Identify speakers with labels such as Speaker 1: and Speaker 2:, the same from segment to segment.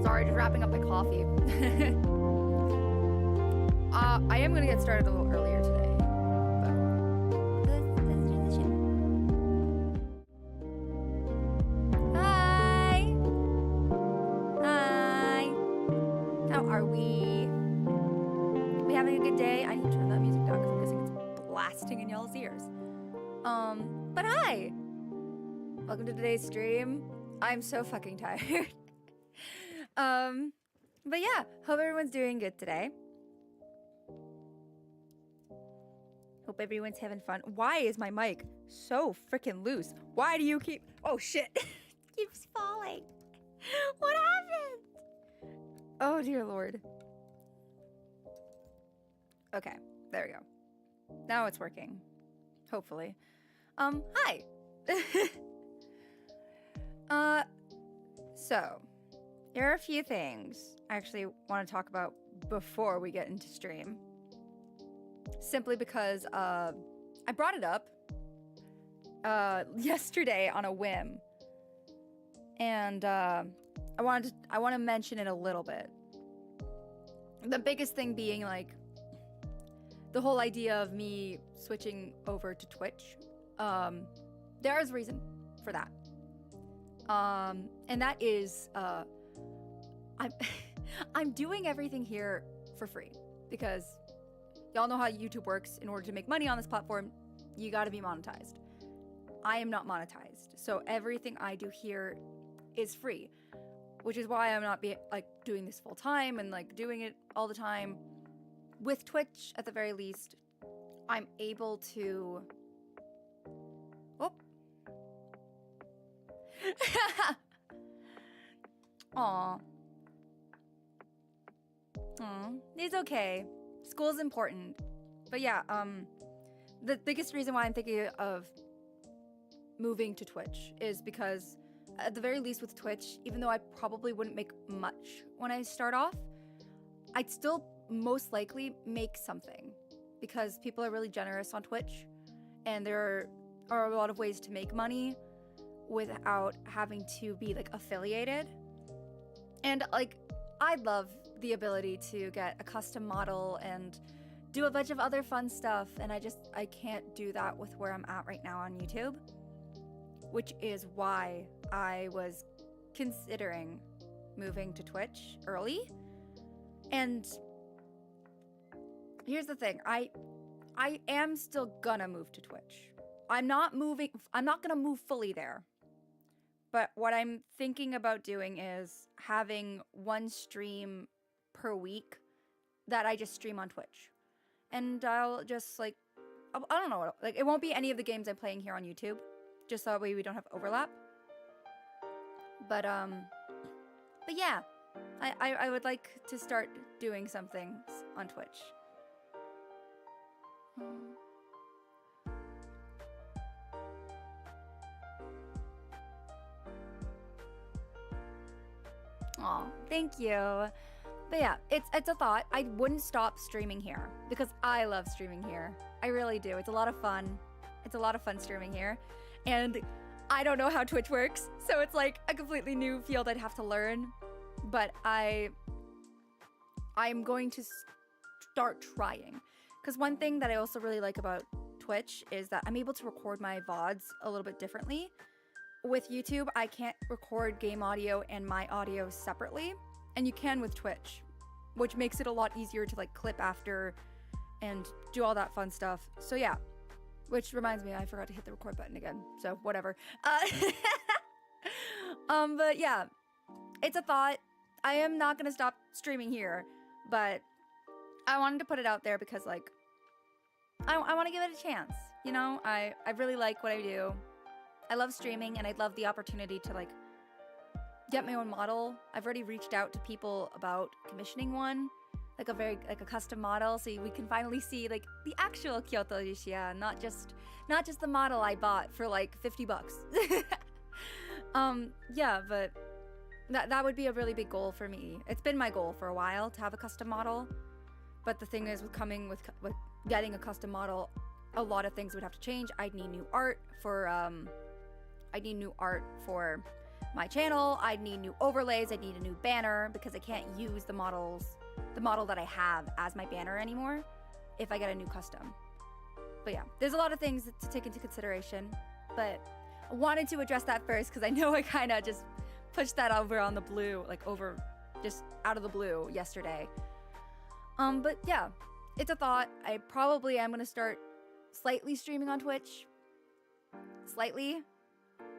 Speaker 1: Sorry, just wrapping up the coffee. I am gonna get started a little earlier today, but let's do the show. Hi! Hi! How are we? We having a good day? I need to turn that music down because I'm guessing it's blasting in y'all's ears. But hi! Welcome to today's stream. I'm so fucking tired. But yeah, hope everyone's doing good today. Hope everyone's having fun. Why is my mic so freaking loose? Why do you keep... Oh shit. It keeps falling. What happened? Oh dear lord. Okay, there we go. Now it's working. Hopefully. Hi. So, there are a few things I actually want to talk about before we get into stream. Simply because I brought it up yesterday on a whim, and I want to mention it a little bit. The biggest thing being like the whole idea of me switching over to Twitch. There is a reason for that. And that is, I'm doing everything here for free because y'all know how YouTube works. In order to make money on this platform, you gotta be monetized. I am not monetized, so everything I do here is free, which is why I'm not doing this full time and like doing it all the time. With Twitch, at the very least, I'm able to. Oh. Aw. It's okay. School's important. But yeah, the biggest reason why I'm thinking of moving to Twitch is because at the very least with Twitch, even though I probably wouldn't make much when I start off, I'd still most likely make something because people are really generous on Twitch and there are a lot of ways to make money without having to be like affiliated. And like I'd love the ability to get a custom model and do a bunch of other fun stuff, and I can't do that with where I'm at right now on YouTube, which is why I was considering moving to Twitch early. And here's the thing, I am still gonna move to Twitch. I'm not gonna move fully there. But what I'm thinking about doing is having one stream per week that I just stream on Twitch. And I'll just like, I don't know, like it won't be any of the games I'm playing here on YouTube, just so that way we don't have overlap. But yeah, I would like to start doing some things on Twitch. Aw, thank you. But yeah, it's a thought. I wouldn't stop streaming here because I love streaming here. I really do. It's a lot of fun. It's a lot of fun streaming here. And I don't know how Twitch works, so it's like a completely new field I'd have to learn. But I'm going to start trying. Because one thing that I also really like about Twitch is that I'm able to record my VODs a little bit differently. With YouTube, I can't record game audio and my audio separately, and you can with Twitch, which makes it a lot easier to like clip after and do all that fun stuff. So yeah, which reminds me, I forgot to hit the record button again, so whatever. But yeah, it's a thought. I am not gonna stop streaming here, but I wanted to put it out there because like, I want to give it a chance, you know? I really like what I do. I love streaming, and I'd love the opportunity to like get my own model. I've already reached out to people about commissioning one, like a custom model, so we can finally see like the actual Kyoto Yushia, not just the model I bought for like $50. Yeah, but that would be a really big goal for me. It's been my goal for a while to have a custom model, but the thing is with getting a custom model, a lot of things would have to change. I'd need new art for my channel. I'd need new overlays. I'd need a new banner because I can't use the model that I have as my banner anymore if I get a new custom. But yeah, there's a lot of things to take into consideration, but I wanted to address that first because I know I kind of just pushed that over on the blue, like over just out of the blue yesterday. But yeah, it's a thought. I probably am going to start slightly streaming on Twitch. Slightly.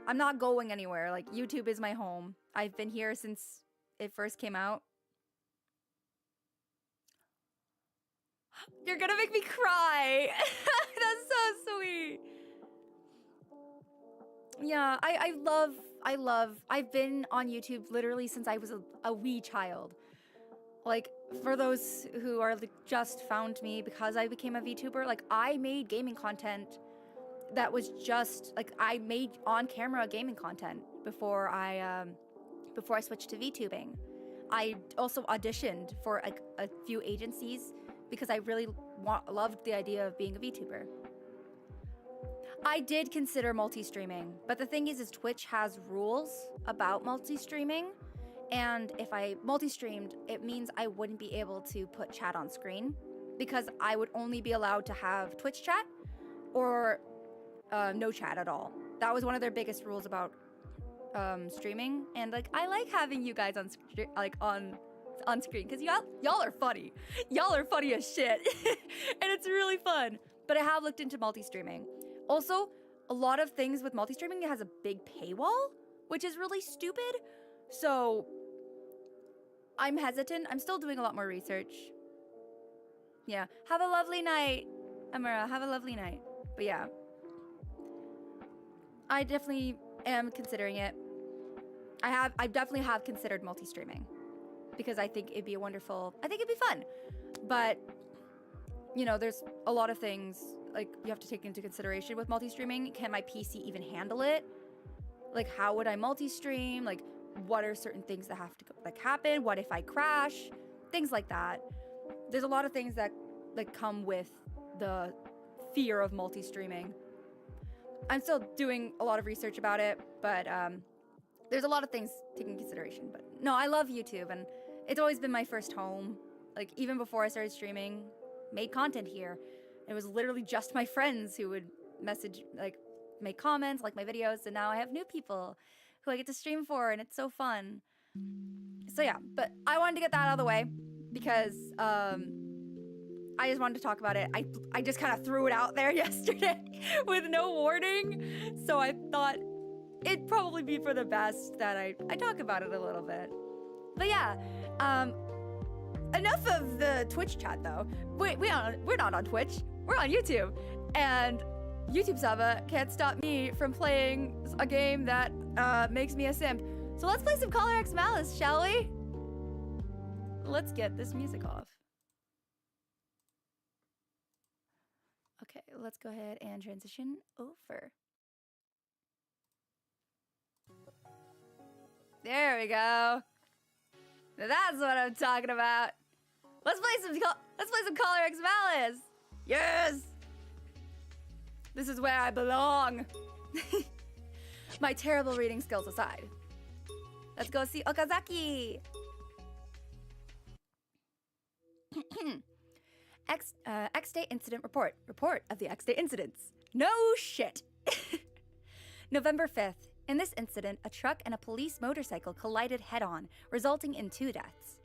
Speaker 1: I'm not going anywhere. Like, YouTube is my home. I've been here since it first came out. You're gonna make me cry. That's so sweet. Yeah, I've been on YouTube literally since I was a wee child. Like, for those who are like, just found me because I became a VTuber, like, I made gaming content that was just, like, I made on-camera gaming content before I switched to VTubing. I also auditioned for like a few agencies because I really loved the idea of being a VTuber. I did consider multi-streaming, but the thing is Twitch has rules about multi-streaming, and if I multi-streamed, it means I wouldn't be able to put chat on screen because I would only be allowed to have Twitch chat or no chat at all. That was one of their biggest rules about streaming, and like I like having you guys on screen because y'all are funny. Y'all are funny as shit, and it's really fun. But I have looked into multi-streaming. Also, a lot of things with multi-streaming, it has a big paywall, which is really stupid. So I'm hesitant. I'm still doing a lot more research. Yeah, have a lovely night, Amara. Have a lovely night. But yeah, I definitely am considering it. I definitely have considered multi-streaming because I think it'd be it'd be fun. But, you know, there's a lot of things like you have to take into consideration with multi-streaming. Can my PC even handle it? Like, how would I multi-stream? Like, what are certain things that have to happen? What if I crash? Things like that. There's a lot of things that like come with the fear of multi-streaming. I'm still doing a lot of research about it, but there's a lot of things taken into consideration. But no, I love YouTube, and it's always been my first home. Like, even before I started streaming, made content here. It was literally just my friends who would message, like, make comments, like my videos, and now I have new people who I get to stream for, and it's so fun. So yeah, but I wanted to get that out of the way because I just wanted to talk about it. I just kind of threw it out there yesterday with no warning, so I thought it'd probably be for the best that I talk about it a little bit. But yeah, enough of the Twitch chat though. We're not on Twitch. We're on YouTube, and YouTube Saba can't stop me from playing a game that makes me a simp. So let's play some Color X Malice, shall we? Let's get this music off. Okay, let's go ahead and transition over. There we go. That's what I'm talking about. Let's play some Color X Malice. Yes. This is where I belong. My terrible reading skills aside. Let's go see Okazaki. X-Day Incident Report. Report of the X-Day incidents. No shit. November 5th. In this incident, a truck and a police motorcycle collided head-on, resulting in 2 deaths.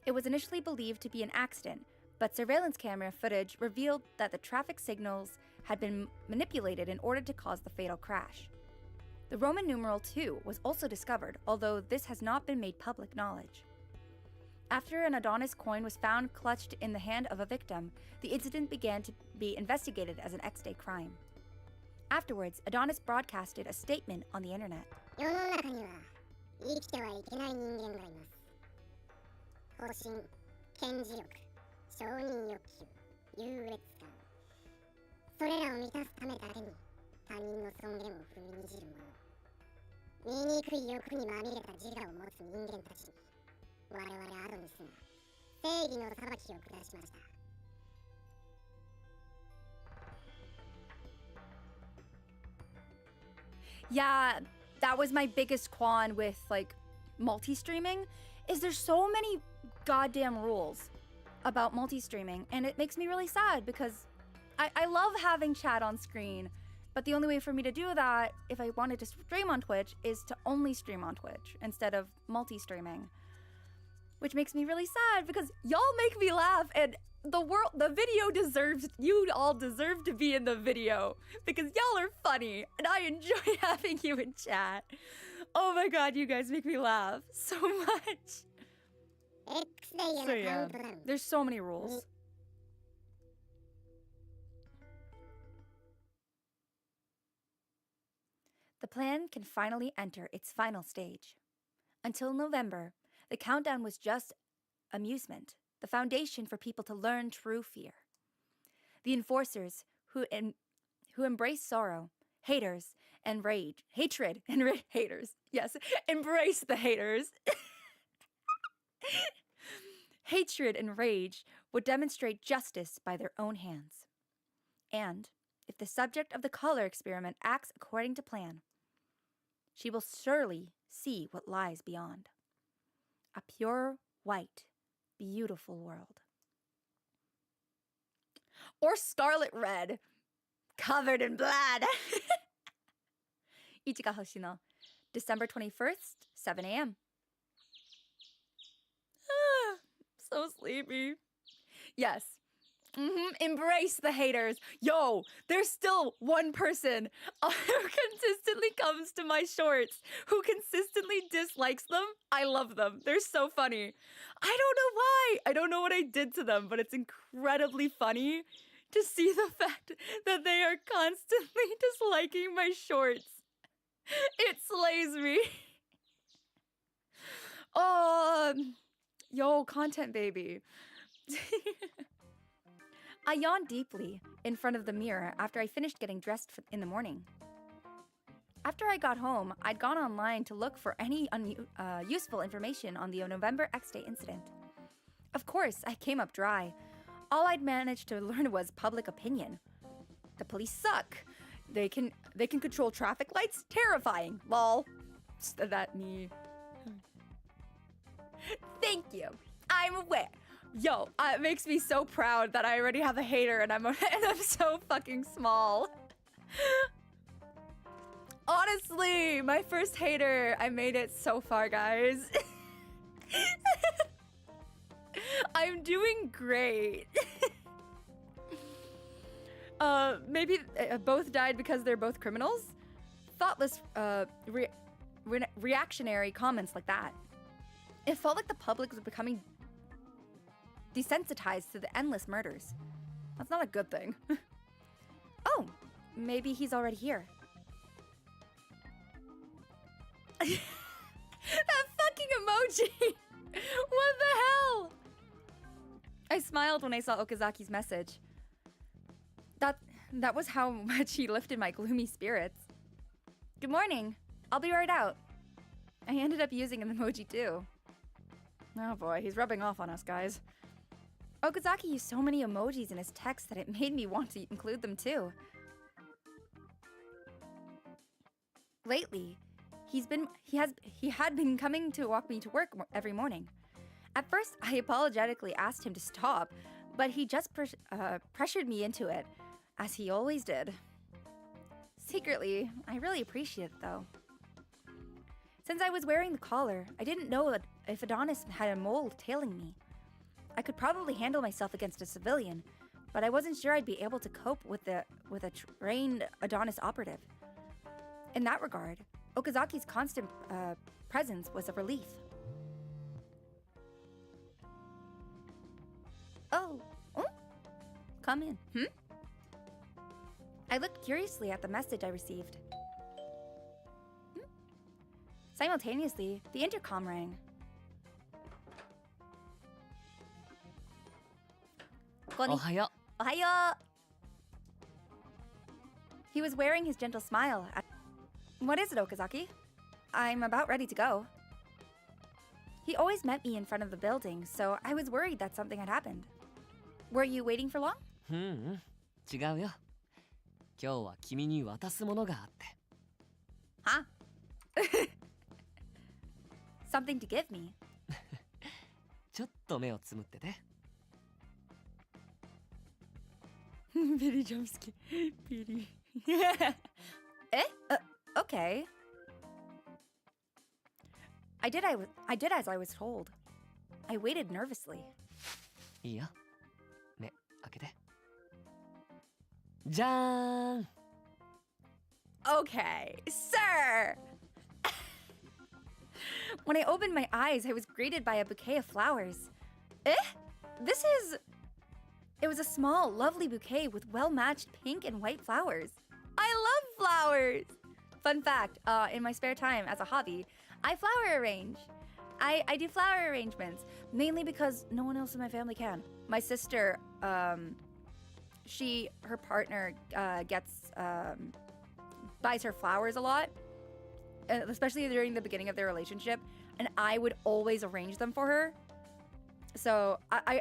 Speaker 1: It was initially believed to be an accident, but surveillance camera footage revealed that the traffic signals had been manipulated in order to cause the fatal crash. The Roman numeral 2 was also discovered, although this has not been made public knowledge. After an Adonis coin was found clutched in the hand of a victim, the incident began to be investigated as an X-Day crime. Afterwards, Adonis broadcasted a statement on the internet.
Speaker 2: 世の中には生きてはいけない人間がいます。方針、権磁力、承認欲求、優越感。それらを満たすためだけに他人の尊厳を踏みにじる者。醜い欲にまみれた自我を持つ人間たちに我々アドニスが正義の裁きを下しました。
Speaker 1: Yeah, that was my biggest quan with like multi-streaming, is there's so many goddamn rules about multi-streaming, and it makes me really sad because I love having chat on screen, but the only way for me to do that if I wanted to stream on Twitch is to only stream on Twitch instead of multi-streaming, which makes me really sad because y'all make me laugh, and the video deserves, you all deserve to be in the video because y'all are funny and I enjoy having you in chat. Oh my god, you guys make me laugh so much. So yeah, there's so many rules. The plan can finally enter its final stage. Until November, the countdown was just amusement, the foundation for people to learn true fear. The enforcers who embrace sorrow, hatred and haters. Yes, embrace the haters. Hatred and rage would demonstrate justice by their own hands. And if the subject of the color experiment acts according to plan, she will surely see what lies beyond. A pure, white, beautiful world. Or scarlet red, covered in blood. Ichiga Hoshino, December 21st, 7 a.m. So sleepy. Yes. Embrace the haters. Yo, there's still one person who consistently comes to my shorts, who consistently dislikes them. I love them. They're so funny. I don't know why. I don't know what I did to them, but it's incredibly funny to see the fact that they are constantly disliking my shorts. It slays me. Oh, yo, content baby. I yawned deeply in front of the mirror after I finished getting dressed in the morning. After I got home, I'd gone online to look for any useful information on the November X Day incident. Of course, I came up dry. All I'd managed to learn was public opinion. The police suck. They can control traffic lights? Terrifying. Lol. That me. Thank you. I'm aware. Yo, it makes me so proud that I already have a hater and I'm so fucking small. Honestly, my first hater. I made it so far, guys. I'm doing great. Maybe both died because they're both criminals? Thoughtless, reactionary comments like that. It felt like the public was becoming desensitized to the endless murders. That's not a good thing. Oh, maybe he's already here. That fucking emoji! What the hell? I smiled when I saw Okazaki's message. That was how much he lifted my gloomy spirits. Good morning. I'll be right out. I ended up using an emoji too. Oh boy, he's rubbing off on us, guys. Okazaki used so many emojis in his text that it made me want to include them too. Lately, he had been coming to walk me to work every morning. At first, I apologetically asked him to stop, but he just pressured me into it, as he always did. Secretly, I really appreciate it though. Since I was wearing the collar, I didn't know if Adonis had a mole tailing me. I could probably handle myself against a civilian, but I wasn't sure I'd be able to cope with a trained Adonis operative. In that regard, Okazaki's constant presence was a relief. Oh, come in. I looked curiously at the message I received. Simultaneously, the intercom rang.
Speaker 3: Ohayo.
Speaker 1: Ohayo! He was wearing his gentle smile. What is it, Okazaki? I'm about ready to go. He always met me in front of the building, so I was worried that something had happened. Were you waiting for long?
Speaker 3: 違うよ。今日は君に渡すものがあって。
Speaker 1: Huh? Something to give me.
Speaker 3: ちょっと目をつむってて。
Speaker 1: Pity jump scare. Pity. Okay. I did as I was told. I waited nervously.
Speaker 3: いいよ。目開けて。じゃーん。
Speaker 1: Okay, sir. When I opened my eyes, I was greeted by a bouquet of flowers. It was a small, lovely bouquet with well-matched pink and white flowers. I love flowers! Fun fact, in my spare time as a hobby, I flower arrange. I do flower arrangements, mainly because no one else in my family can. My sister, her partner buys her flowers a lot, especially during the beginning of their relationship, and I would always arrange them for her. So I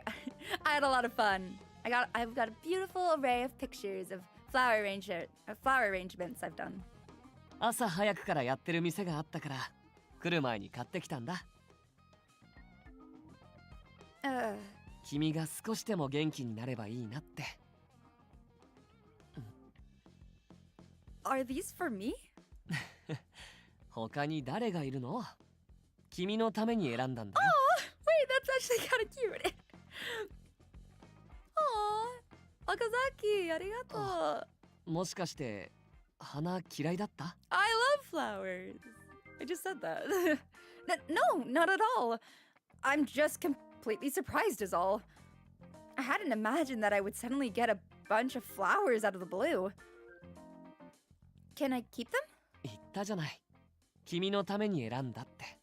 Speaker 1: had a lot of fun. I've got a beautiful array of pictures of flower arrangements I've done.
Speaker 3: 朝早くからやってる店があったから来る前に買ってきたんだ。君が少しでも元気になればいいなって。
Speaker 1: Are these for me?
Speaker 3: 他に誰がいるの？君のために選んだんだよ。
Speaker 1: Wait, that's actually kind of cute. Okazaki, ありがとう。
Speaker 3: もしかして花嫌いだった？
Speaker 1: I love flowers. I just said that. No, not at all. I'm just completely surprised is all. I hadn't imagined that I would suddenly get a bunch of flowers out of the blue. Can I keep them?
Speaker 3: 言ったじゃない。君のために選んだって。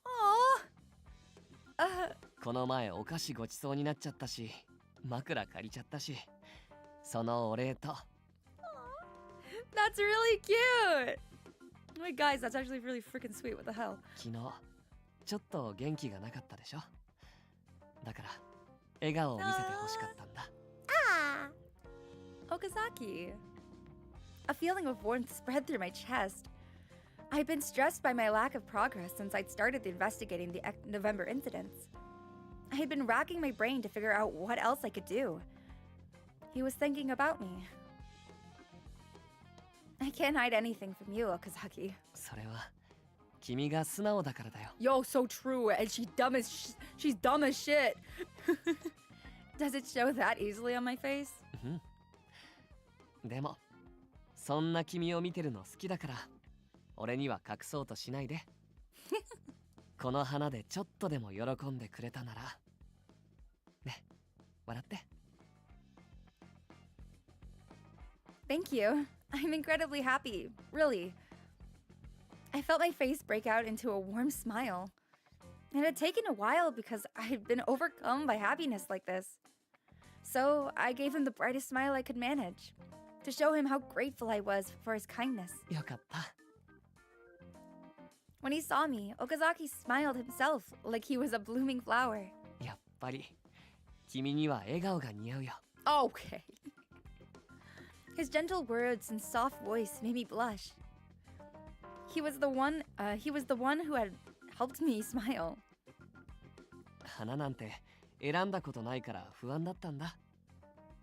Speaker 3: この前お菓子ごちそうになっちゃったし、枕借りちゃったし、そのお礼と。
Speaker 1: That's really cute! Wait, guys, that's actually really freaking sweet. What the hell?
Speaker 3: 昨日、ちょっと元気がなかったでしょ？だから、笑顔を見せてほしかったんだ。
Speaker 1: Okazaki. A feeling of warmth spread through my chest. I'd been stressed by my lack of progress since I'd started investigating the November incidents. I had been racking my brain to figure out what else I could do. He was thinking about me. I can't hide anything from you, Okazaki.
Speaker 3: それは君が素直だからだよ。
Speaker 1: Yo, so true. And she's dumb as shit. Does it show that easily on my face?
Speaker 3: でも、そんな君を見てるの好きだから、俺には隠そうとしないで。この花でちょっとでも喜んでくれたなら。ね、笑って。
Speaker 1: Thank you. I'm incredibly happy, really. I felt my face break out into a warm smile. It had taken a while because I had been overcome by happiness like this. So I gave him the brightest smile I could manage, to show him how grateful I was for his kindness.
Speaker 3: よかった。
Speaker 1: When he saw me, Okazaki smiled himself like he was a blooming flower.
Speaker 3: やっぱり、君には笑顔が似合うよ。
Speaker 1: Okay. His gentle words and soft voice made me blush. He was the one who had helped me smile.
Speaker 3: 花なんて選んだことないから不安だったんだ。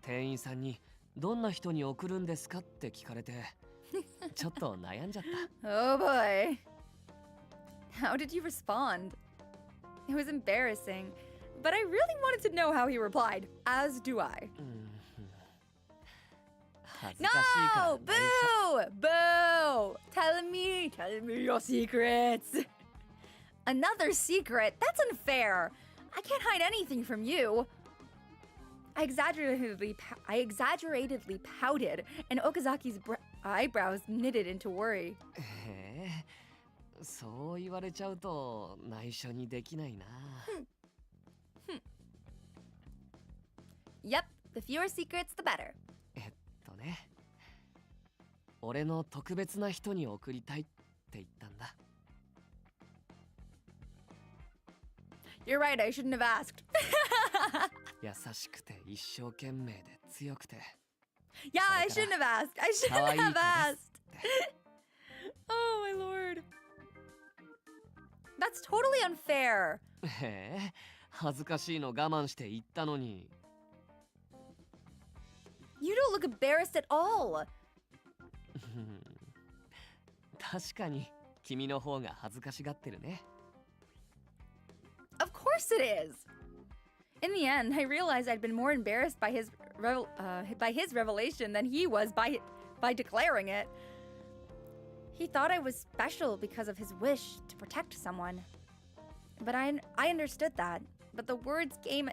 Speaker 3: 店員さんにどんな人に送るんですかって聞かれて、ちょっと悩んじゃった。
Speaker 1: Oh boy. How did you respond? It was embarrassing, but I really wanted to know how he replied, as do I.
Speaker 3: 恥ずかしいから
Speaker 1: No! Boo! Boo! Tell me your secrets. Another secret? That's unfair. I can't hide anything from you. I exaggeratedly pouted, and Okazaki's eyebrows knitted into worry.
Speaker 3: そう言われちゃうと内緒にできないな。
Speaker 1: Yep, the fewer secrets, the better.
Speaker 3: ね、俺の特別な人に送りたいって言ったんだ。
Speaker 1: You're right, I shouldn't have asked.
Speaker 3: 優しくて一生懸命で強くて。
Speaker 1: Yeah, I shouldn't have asked. I shouldn't have asked. Oh my lord. That's totally unfair.
Speaker 3: へえ、恥ずかしいの我慢して言ったのに。
Speaker 1: You don't look embarrassed at all.
Speaker 3: 確かに君の方が恥ずかしがってるね。
Speaker 1: Of course it is. In the end, I realized I'd been more embarrassed by his revelation than he was by declaring it. He thought I was special because of his wish to protect someone. But I understood that. But the words came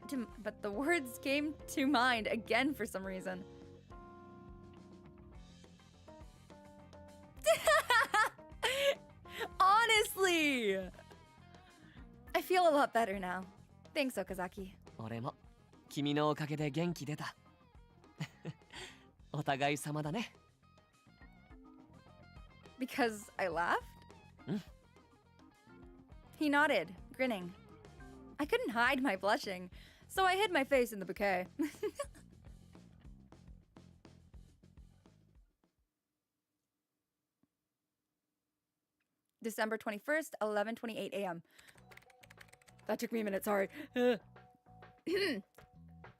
Speaker 1: to mind again for some reason. Honestly, I feel a lot better now. Thanks, Okazaki.
Speaker 3: 俺も君のおかげで元気出た。お互い様だね。
Speaker 1: Because I laughed?
Speaker 3: Hmm?
Speaker 1: He nodded, grinning. I couldn't hide my blushing, so I hid my face in the bouquet. December 21st, 11:28 a.m. That took me a minute, sorry.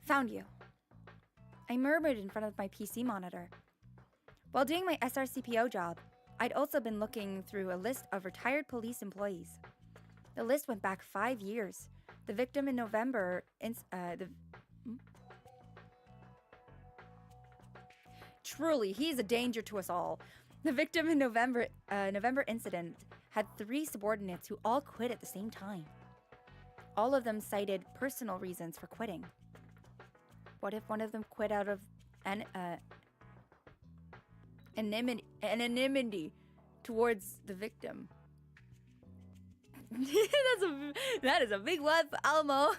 Speaker 1: Found you. I murmured in front of my PC monitor. While doing my SRCPO job, I'd also been looking through a list of retired police employees. The list went back 5 years. The victim in November... Truly, he's a danger to us all. The victim in November incident had 3 subordinates who all quit at the same time. All of them cited personal reasons for quitting. What if one of them quit out of anonymity towards the victim? That is a big one for Alamo.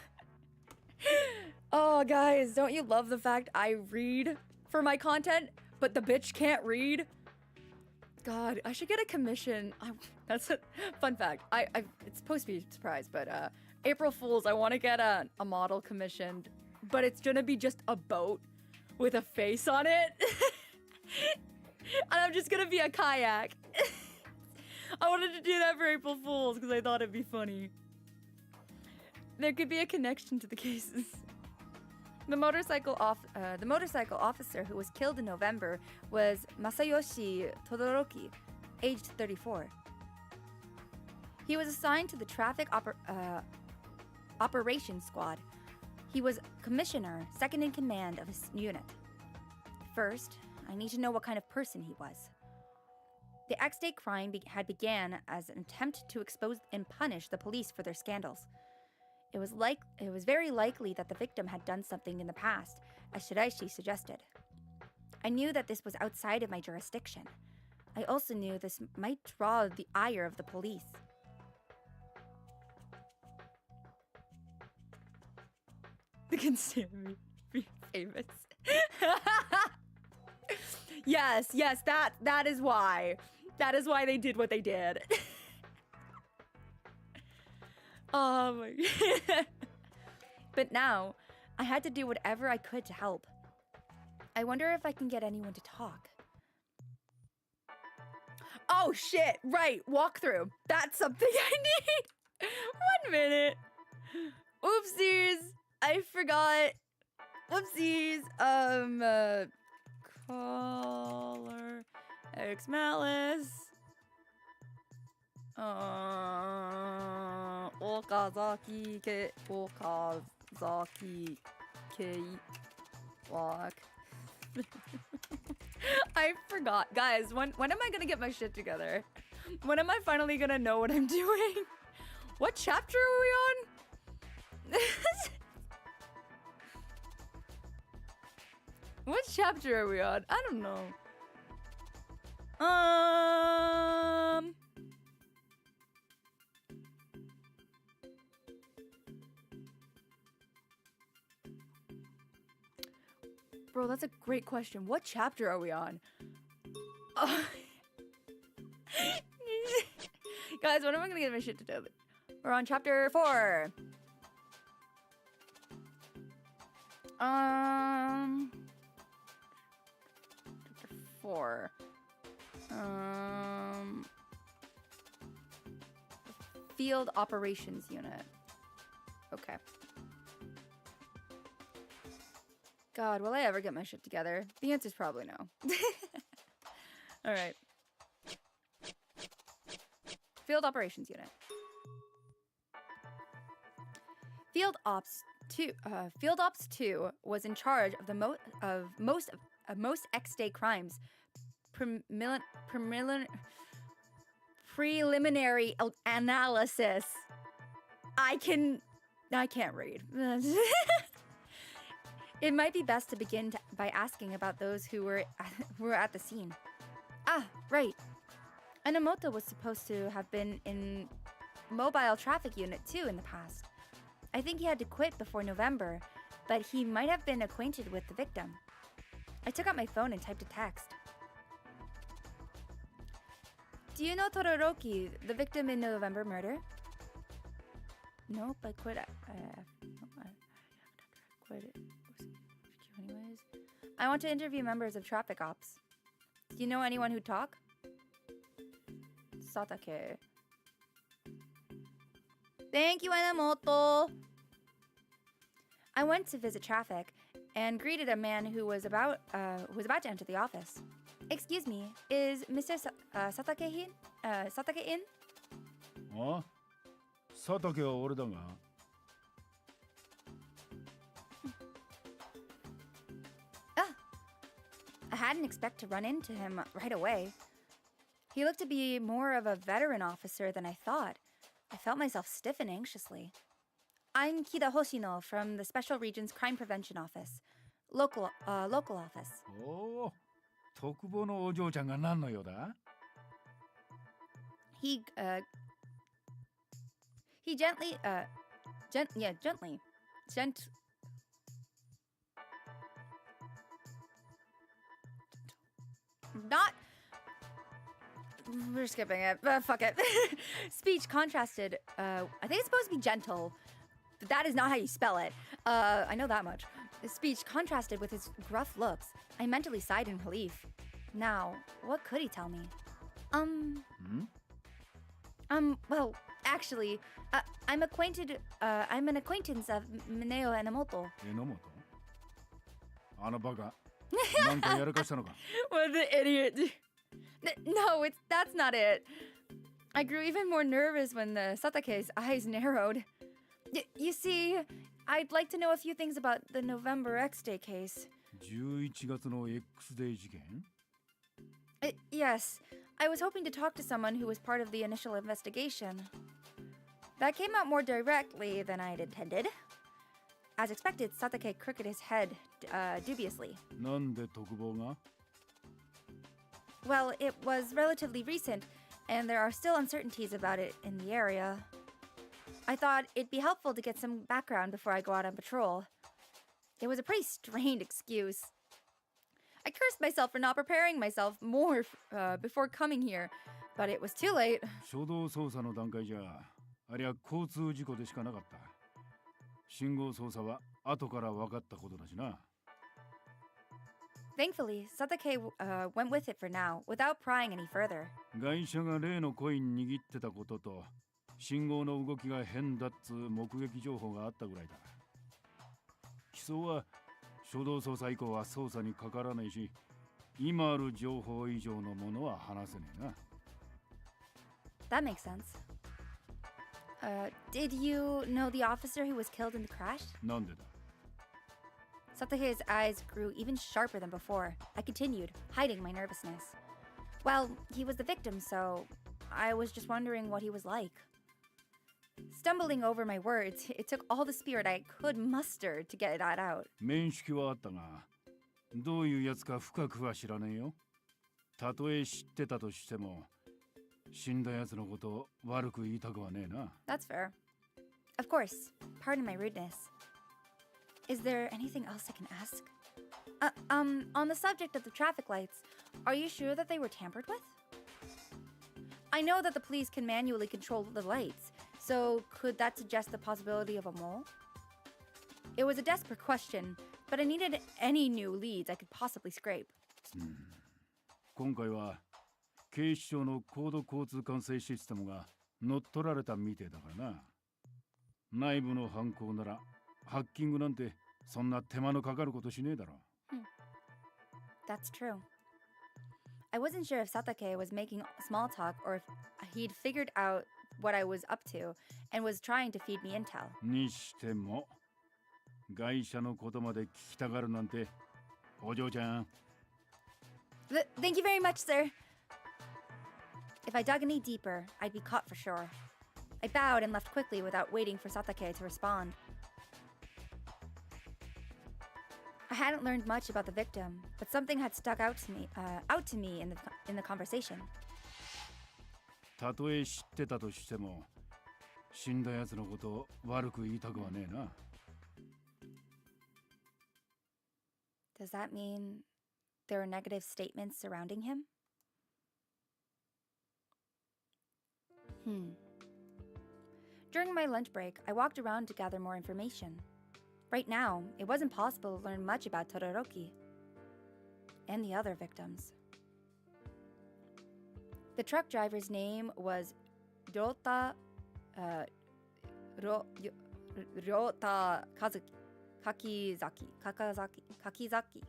Speaker 1: Oh, guys, don't you love the fact I read for my content, but the bitch can't read? God, I should get a commission. That's a fun fact. It's supposed to be a surprise, but April Fools, I want to get a model commissioned, but it's gonna be just a boat with a face on it. And I'm just gonna be a kayak. I wanted to do that for April Fools because I thought it'd be funny. There could be a connection to the cases. The motorcycle officer who was killed in November was Masayoshi Todoroki, aged 34. He was assigned to the traffic operations squad. He was commissioner, second in command of his unit. First, I need to know what kind of person he was. The X-Day crime had began as an attempt to expose and punish the police for their scandals. It was very likely that the victim had done something in the past, as Shiraishi suggested. I knew that this was outside of my jurisdiction. I also knew this might draw the ire of the police. The consumer be famous. Yes, that is why. That is why they did what they did. Oh my God. But now, I had to do whatever I could to help. I wonder if I can get anyone to talk. Oh shit, right, walkthrough. That's something I need. 1 minute. Oopsies, I forgot. Whoopsies. Caller X Malice. Okazaki K walk. I forgot. Guys, when am I gonna get my shit together? When am I finally gonna know what I'm doing? What chapter are we on? What chapter are we on? I don't know. Bro, that's a great question. What chapter are we on? Guys, when am I gonna get my shit together? We're on chapter 4. Chapter 4. Field Operations Unit. Okay. God, will I ever get my shit together? The answer's probably no. All right. Field Operations Unit. Field Ops 2 was in charge of the most X-Day crimes. Preliminary analysis. I can't read. It might be best to begin by asking about those who were at the scene. Ah, right. Enomoto was supposed to have been in Mobile Traffic Unit 2 in the past. I think he had to quit before November, but he might have been acquainted with the victim. I took out my phone and typed a text. Do you know Todoroki, the victim in November murder? Nope, I quit. Quit. Anyways, I want to interview members of traffic ops. Do you know anyone who'd talk? Satake. Thank you, Enomoto. I went to visit traffic and greeted a man who was about to enter the office. Excuse me, is Mr. Satake in?
Speaker 4: あ、佐竹は俺だが。
Speaker 1: I hadn't expected to run into him right away. He looked to be more of a veteran officer than I thought. I felt myself stiffen anxiously. I'm Kida Hoshino from the Special Regions Crime Prevention Office. Local office.
Speaker 4: おお、特防のお嬢ちゃんが何の用だ?
Speaker 1: He gently, not. We're skipping it. Fuck it. Speech contrasted. I think it's supposed to be gentle, but that is not how you spell it. I know that much. His speech contrasted with his gruff looks. I mentally sighed in relief. Now, what could he tell me? Well, actually, I'm an acquaintance of Mineo Enomoto.
Speaker 4: 榎本? あのバカ。なんかやらかしたのか?
Speaker 1: What the idiot? No, that's not it. I grew even more nervous when the Satake's eyes narrowed. You see, I'd like to know a few things about the November X-Day case.
Speaker 4: 11月の X-Day 事件?
Speaker 1: Yes, I was hoping to talk to someone who was part of the initial investigation. That came out more directly than I'd intended. As expected, Satake crooked his head dubiously.
Speaker 4: なんで特防が?
Speaker 1: Well, it was relatively recent, and there are still uncertainties about it in the area. I thought it'd be helpful to get some background before I go out on patrol. It was a pretty strained excuse. I cursed myself for not preparing myself more before coming here, but it was too late.
Speaker 4: 初動捜査の段階じゃ、ありゃ交通事故でしかなかった。信号操作は後から分かったことだしな。
Speaker 1: Thankfully, Satake went with it for now, without prying any further.
Speaker 4: 外車が例のコイン握ってたことと、信号の動きが変だっつ目撃情報があったぐらいだ。起訴は初動捜査以降は捜査にかからないし、今ある情報以上のものは話せねえな。
Speaker 1: That makes sense. Did you know the officer who was killed in the crash?
Speaker 4: なんでだ?
Speaker 1: Satake's eyes grew even sharper than before. I continued, hiding my nervousness. Well, he was the victim, so I was just wondering what he was like. Stumbling over my words, it took all the spirit I could muster to get that out.
Speaker 4: 面識はあったが、どういうやつか深くは知らねえよ。たとえ知ってたとしても、死んだやつのことを悪く言いたくはねえな。
Speaker 1: That's fair. Of course. Pardon my rudeness. Is there anything else I can ask? On the subject of the traffic lights, are you sure that they were tampered with? I know that the police can manually control the lights, so could that suggest the possibility of a mole? It was a desperate question, but I needed any new leads I could possibly scrape.
Speaker 4: 今回は警視庁の高度交通管制システムが乗っ取られたみてえだからな。内部の犯行ならハッキングなんてそんな手間のかかることしねえだろ。
Speaker 1: That's true. I wasn't sure if Satake was making small talk or if he'd figured out what I was up to and was trying to feed me intel.
Speaker 4: にしても外車のことまで聞きたがるなんて、お嬢ちゃん。
Speaker 1: Thank you very much, sir. If I dug any deeper, I'd be caught for sure. I bowed and left quickly without waiting for Satake to respond. I hadn't learned much about the victim, but something had stuck out to me in the conversation.
Speaker 4: たとえ知ってたとしても、死んだ奴のことを悪く言いたくはねえな。
Speaker 1: Does that mean there are negative statements surrounding him? During my lunch break, I walked around to gather more information. Right now, it wasn't possible to learn much about Todoroki and the other victims. The truck driver's name was Ryota Kakizaki.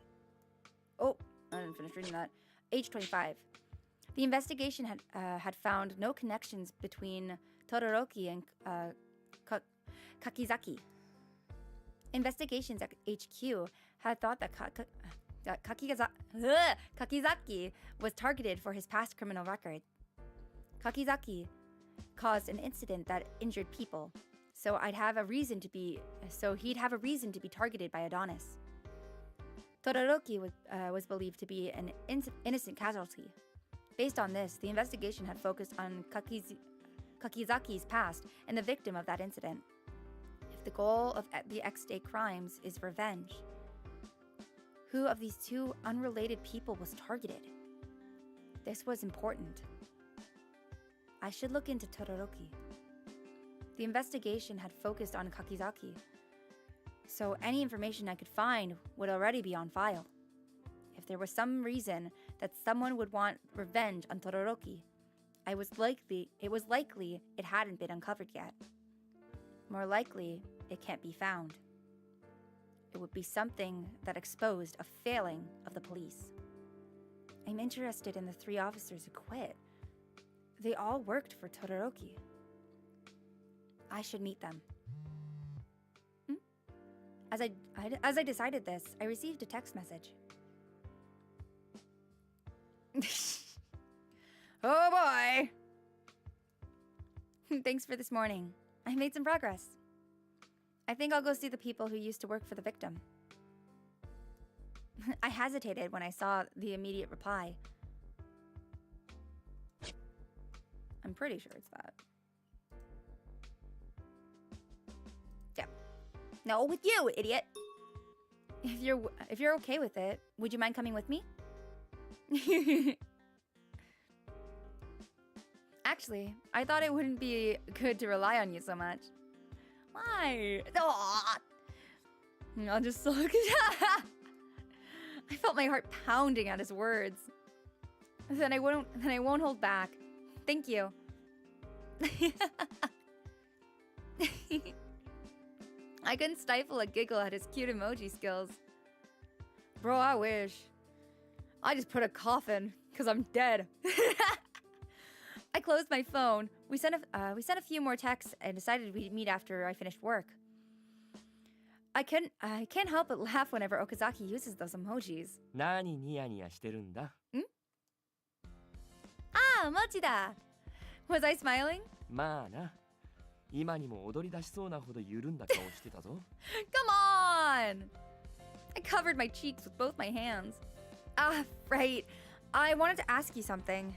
Speaker 1: Oh, I didn't finish reading that. Age 25. The investigation had found no connections between Todoroki and Kakizaki. Investigations at HQ had thought that Kakizaki was targeted for his past criminal record. Kakizaki caused an incident that injured people, so he'd have a reason to be targeted by Adonis. Todoroki was believed to be an innocent casualty. Based on this, the investigation had focused on Kakizaki's past and the victim of that incident. If the goal of the X-Day crimes is revenge, who of these two unrelated people was targeted? This was important. I should look into Todoroki. The investigation had focused on Kakizaki, so any information I could find would already be on file. If there was some reason that someone would want revenge on Todoroki, it was likely it hadn't been uncovered yet. More likely, it can't be found. It would be something that exposed a failing of the police. I'm interested in the 3 officers who quit. They all worked for Todoroki. I should meet them. As I decided this, I received a text message. Oh boy! Thanks for this morning. I made some progress. I think I'll go see the people who used to work for the victim. I hesitated when I saw the immediate reply. I'm pretty sure it's that. Yeah. No, with you, idiot! If you're okay with it, would you mind coming with me? Actually, I thought it wouldn't be good to rely on you so much. Why? Aww. I'll just look. I felt my heart pounding at his words. Then I won't hold back. Thank you. I couldn't stifle a giggle at his cute emoji skills. Bro, I wish. I just put a coffin, cause I'm dead. I closed my phone. We sent a few more texts and decided we'd meet after I finished work. I can't help but laugh whenever Okazaki uses those emojis.
Speaker 3: 何ニヤニヤしてるんだ?
Speaker 1: Ah, Mochida! Was I smiling?
Speaker 3: まあな。今にも踊り出しそうなほど緩んだ顔してたぞ。
Speaker 1: Come on! I covered my cheeks with both my hands. Ah, right. I wanted to ask you something.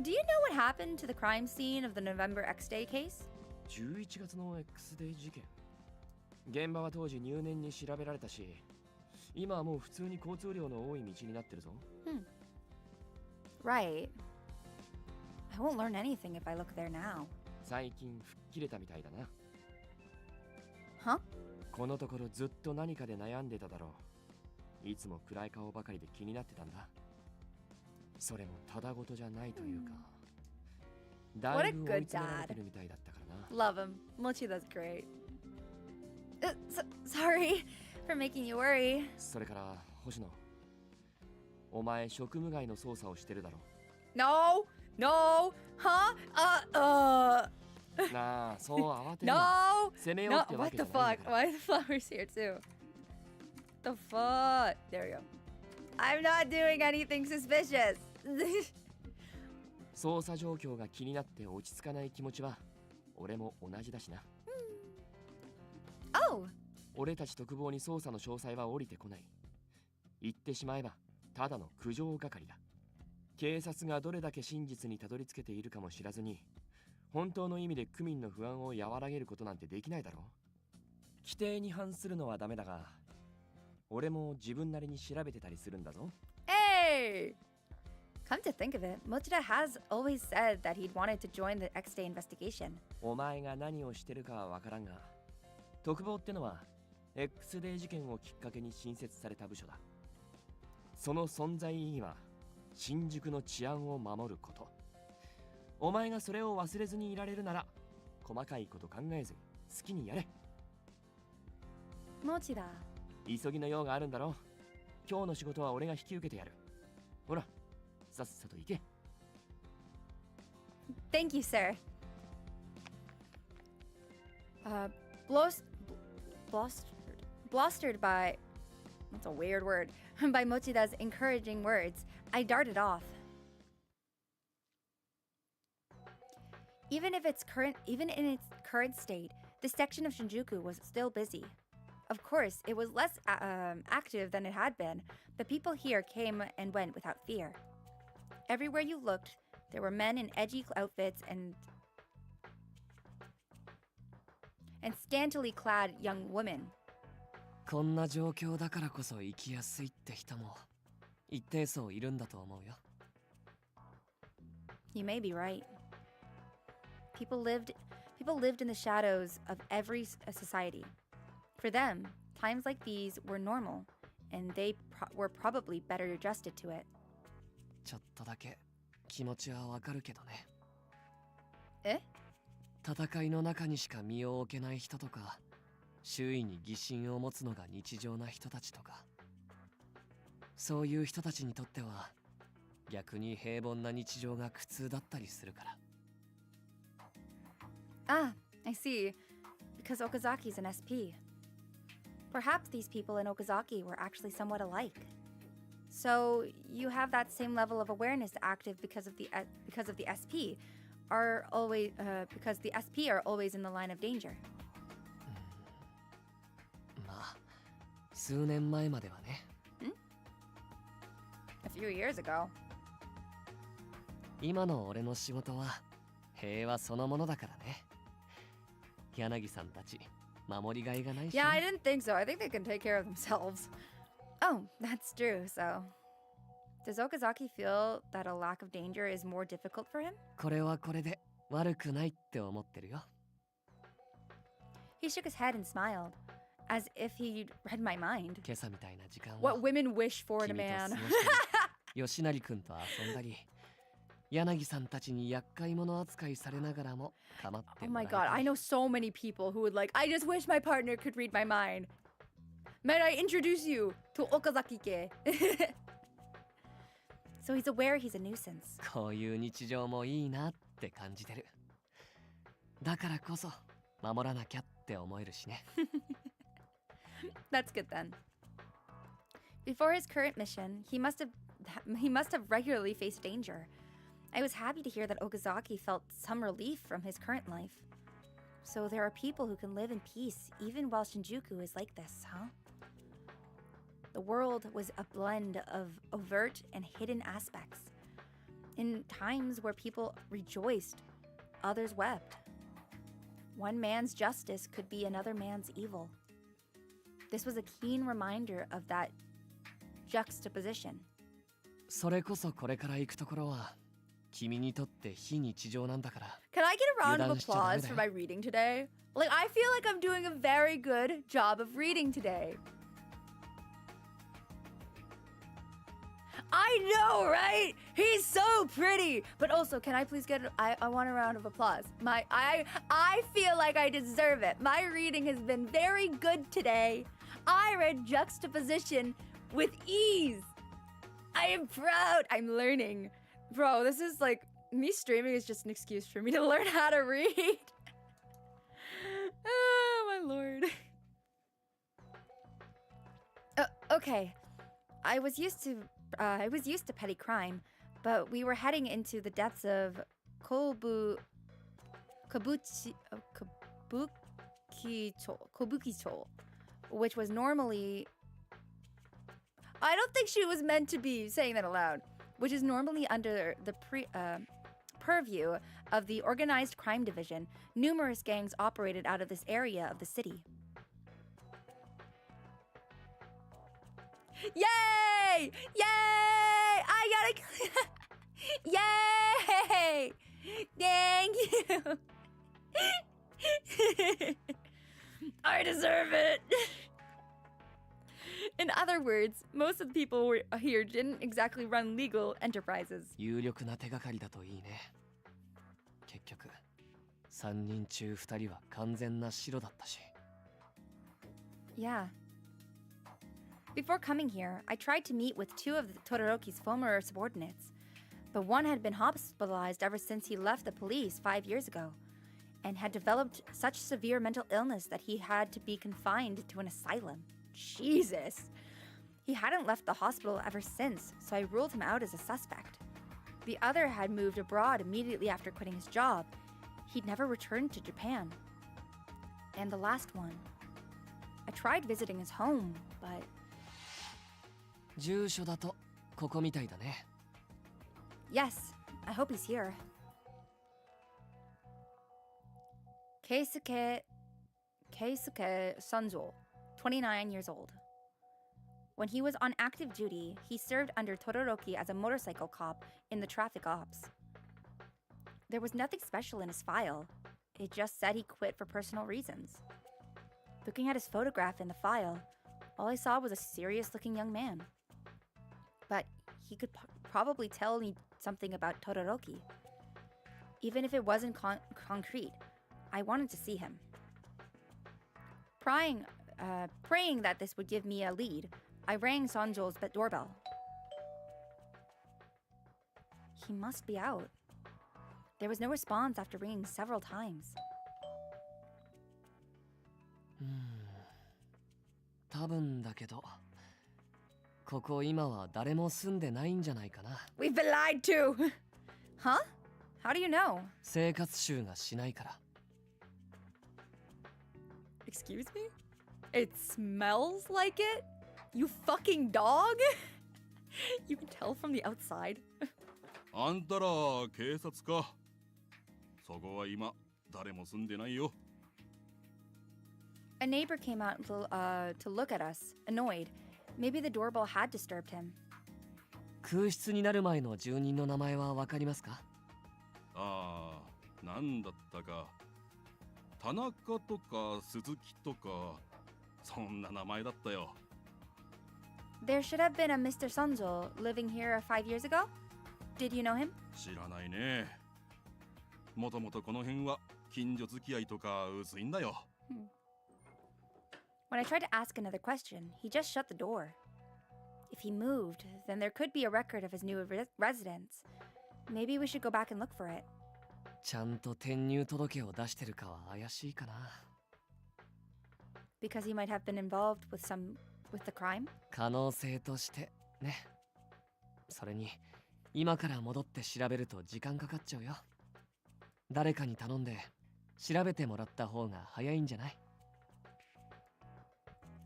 Speaker 1: Do you know what happened to the crime scene of the November X-Day case?
Speaker 3: 11月の X デー事件。現場は当時入念に調べられたし、今はもう普通に交通量の多い道になってるぞ。
Speaker 1: Right. I won't learn anything if I look there now.
Speaker 3: 最近吹っ切れたみたいだな。
Speaker 1: Huh?
Speaker 3: このところずっと何かで悩んでただろう。いつも暗い顔ばかりで気になってたんだ。それもただごとじゃないというか、
Speaker 1: What
Speaker 3: だ
Speaker 1: a
Speaker 3: いぶ
Speaker 1: good
Speaker 3: 追い詰められ
Speaker 1: dad.
Speaker 3: てるみたいだったからな。
Speaker 1: Love him. Mochi, that's great. Sorry for making you worry.
Speaker 3: それから星野、お前職務外の捜査をしてるだろ。
Speaker 1: No, no, huh?
Speaker 3: なあ、そう慌てるな。
Speaker 1: No,
Speaker 3: 攻めよう
Speaker 1: no.
Speaker 3: ってわ
Speaker 1: What
Speaker 3: けじ
Speaker 1: the
Speaker 3: ゃないん
Speaker 1: fuck?
Speaker 3: だから。
Speaker 1: Why are the flowers here too? The fuck? There we go. I'm not doing anything suspicious.
Speaker 3: 捜査状況が気になって落ち着かない気持ちは俺も同じだしな。
Speaker 1: Oh,
Speaker 3: 俺たち特防に捜査の詳細は降りてこない。言ってしまえばただの苦情係だ。警察がどれだけ真実にたどり着けているかも知らずに、本当の意味で区民の不安を和らげることなんてできないだろう。規定に反するのはダメだが、俺も自分なりに調べてたりするんだぞ。
Speaker 1: hey. Come to think of it, Mochida has always said that he'd wanted to join the X-Day investigation.
Speaker 3: お前が何をしてるかはわからんが、特防ってのは X デー事件をきっかけに新設された部署だ。その存在意義は新宿の治安を守ること。お前がそれを忘れずにいられるなら、細かいこと考えずに好きにやれ。
Speaker 1: Mochida.
Speaker 3: 急ぎの用があるんだろ。今日の仕事は俺が引き受けてやる。ほら、さっさと行け。
Speaker 1: Thank you, sir. Blustered by, that's a weird word, by Mochida's encouraging words, I darted off. Even in its current state, this section of Shinjuku was still busy. Of course, it was less active than it had been, but people here came and went without fear. Everywhere you looked, there were men in edgy outfits and scantily clad young women.
Speaker 3: こんな状況だからこそ生きやすいって人も一定数いるんだと思うよ。
Speaker 1: You may be right. People lived in the shadows of every society. For them, times like these were normal, and they were probably better adjusted to it.
Speaker 3: ちょっとだけ気持ちはわかるけどね。
Speaker 1: え？
Speaker 3: 戦いの中にしか身を置けない人とか、周囲に疑心を持つのが日常な人たちとか、そういう人たちにとっては逆に平凡な日常が苦痛だったりするから。
Speaker 1: Ah, I see. Because Okazaki's an SP. Perhaps these people in Okazaki were actually somewhat alike. So you have that same level of awareness active because the SP are always in the line of danger.
Speaker 3: まあ、数年前まではね。
Speaker 1: A few years ago.
Speaker 3: 今の俺の仕事は平和そのものだからね。柳さんたち守りがいがないし。
Speaker 1: Yeah, I didn't think so. I think they can take care of themselves. Oh, that's true. So, does Okazaki feel that a lack of danger is more difficult for him?
Speaker 3: これはこれで悪くないって思ってるよ。
Speaker 1: He shook his head and smiled, as if he'd read my mind.
Speaker 3: 今朝みたいな時間は
Speaker 1: What women wish for in a
Speaker 3: 君と過
Speaker 1: man.
Speaker 3: ごしたり、吉成君と遊んだり、柳さんたちに厄介者扱いされながらも構って
Speaker 1: Oh
Speaker 3: もら
Speaker 1: my
Speaker 3: えた
Speaker 1: god, I
Speaker 3: り。
Speaker 1: know so many people who would like, I just wish my partner could read my mind. May I introduce you to Okazaki-ke? So he's aware he's a nuisance.
Speaker 3: こういう日常もいいなって感じてる。だからこそ守らなきゃって思えるしね。
Speaker 1: That's good then. Before his current mission, he must have regularly faced danger. I was happy to hear that Okazaki felt some relief from his current life. So there are people who can live in peace even while Shinjuku is like this, huh? The world was a blend of overt and hidden aspects. In times where people rejoiced, others wept. One man's justice could be another man's evil. This was a keen reminder of that juxtaposition.
Speaker 3: それこそこれから行くところは君にとって非日常なんだから。
Speaker 1: Can I get a round of
Speaker 3: 油断しちゃダメ
Speaker 1: applause
Speaker 3: だよ。
Speaker 1: for my reading today? Like, I feel like I'm doing a very good job of reading today. I know, right? He's so pretty. But also, can I please get I want a round of applause. I feel like I deserve it. My reading has been very good today. I read juxtaposition with ease. I am proud. I'm learning. Bro, this is like me streaming is just an excuse for me to learn how to read. Oh, my lord. Okay. I was used to petty crime, but we were heading into the depths of Kobukicho, which was normally... I don't think she was meant to be saying that aloud. Which is normally under the purview of the Organized Crime Division. Numerous gangs operated out of this area of the city. Yay! Yay! I gotta... Yay! Thank you! I deserve it! In other words, most of the people here didn't exactly run legal enterprises.
Speaker 3: 有力な手がかりだといいね。結局、3人中2人は完全な白だったし。
Speaker 1: Yeah. Before coming here, I tried to meet with two of Todoroki's former subordinates, but one had been hospitalized ever since he left the police 5 years ago, and had developed such severe mental illness that he had to be confined to an asylum. Jesus! He hadn't left the hospital ever since, so I ruled him out as a suspect. The other had moved abroad immediately after quitting his job. He'd never returned to Japan. And the last one. I tried visiting his home, but...
Speaker 3: 住所だとここみたいだね。
Speaker 1: Yes, I hope he's here. Keisuke Sanzo, 29 years old. When he was on active duty, he served under Todoroki as a motorcycle cop in the traffic ops. There was nothing special in his file. It just said he quit for personal reasons. Looking at his photograph in the file, all I saw was a serious-looking young man. But he could probably tell me something about Todoroki. Even if it wasn't concrete, I wanted to see him. Praying that this would give me a lead, I rang Sanjo's doorbell. He must be out. There was no response after ringing several times.
Speaker 3: 多分だけど、ここ今は誰も住んでないんじゃないかな。
Speaker 1: We've been lied to! Huh? How do you know?
Speaker 3: 生活臭がしないから。
Speaker 1: Excuse me? It smells like it? You fucking dog? You can tell from the outside.
Speaker 5: あんたら警察か。そこは今誰も住んでないよ。
Speaker 1: A neighbor came out to look at us, annoyed. Maybe the doorbell had disturbed him.
Speaker 3: 空室になる前の住人の名前はわかりますか？
Speaker 5: ああ、なんだったか。田中とか鈴木とか、そんな名前だったよ。
Speaker 1: There should have been a Mr. Sanjo living here 5 years ago? Did you know him?
Speaker 5: 知らないね。もともとこの辺は近所付き合いとか薄いんだよ。
Speaker 1: When I tried to ask another question, he just shut the door. If he moved, then there could be a record of his new residence. Maybe we should go back and look for it.
Speaker 3: ちゃんと転入届を出してるかは怪しいかな。
Speaker 1: Because he might have been involved with the crime?
Speaker 3: 可能性としてね。それに今から戻って調べると時間かかっちゃうよ。誰かに頼んで調べてもらった方が早いんじゃない？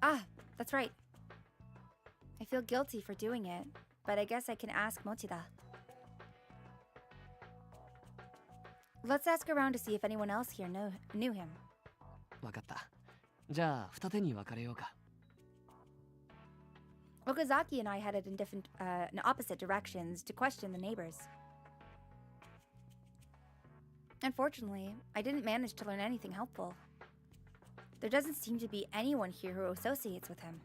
Speaker 1: Ah, that's right. I feel guilty for doing it, but I guess I can ask Mochida. Let's ask around to see if anyone else here knew him.
Speaker 3: わかった。じゃあ二手に分かれようか。
Speaker 1: Okazaki and I headed in opposite directions to question the neighbors. Unfortunately, I didn't manage to learn anything helpful. There doesn't seem to be anyone here who associates with him.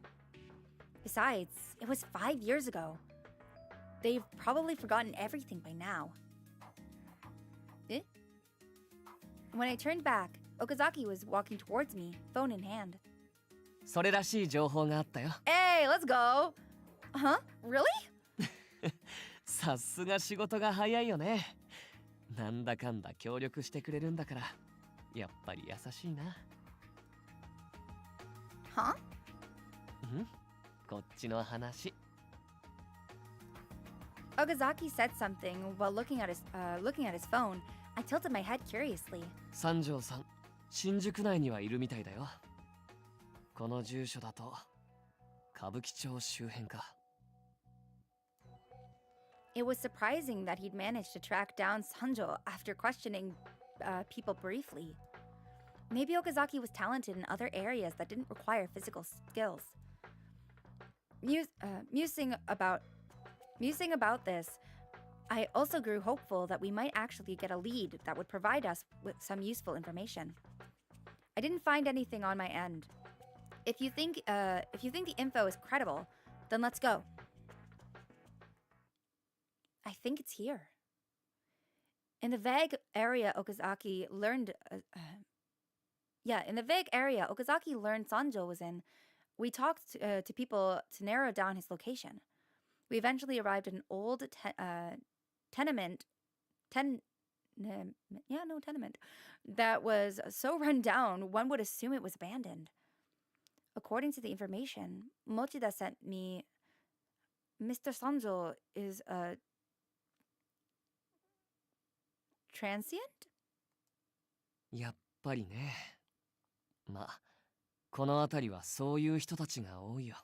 Speaker 1: Besides, it was 5 years ago. they've probably forgotten everything by now. Eh? When I turned back, Okazaki was walking towards me, phone in hand.
Speaker 3: それらしい情報があったよ。
Speaker 1: Hey, let's go! Huh? Really?
Speaker 3: さすが仕事が早いよね。なんだかんだ協力してくれるんだから、やっぱり優しいな。
Speaker 1: Huh?
Speaker 3: ん？こっちの話。
Speaker 1: Okazaki said something while looking at his phone. I tilted my head curiously.
Speaker 3: 三条さん、新宿内にはいるみたいだよ。この住所だと歌舞伎町周辺か。
Speaker 1: It was surprising that he'd managed to track down Sanjo after questioning people briefly. Maybe Okazaki was talented in other areas that didn't require physical skills. Musing about this, I also grew hopeful that we might actually get a lead that would provide us with some useful information. I didn't find anything on my end. If you think the info is credible, then let's go. I think it's here. In the vague area Okazaki learned Sanjo was in, we talked to people to narrow down his location. We eventually arrived at an old tenement that was so run down one would assume it was abandoned. According to the information Mochida sent me, Mr. Sanjo is a transient?
Speaker 3: やっぱりね。まあ、この辺りはそういう人たちが多いよ。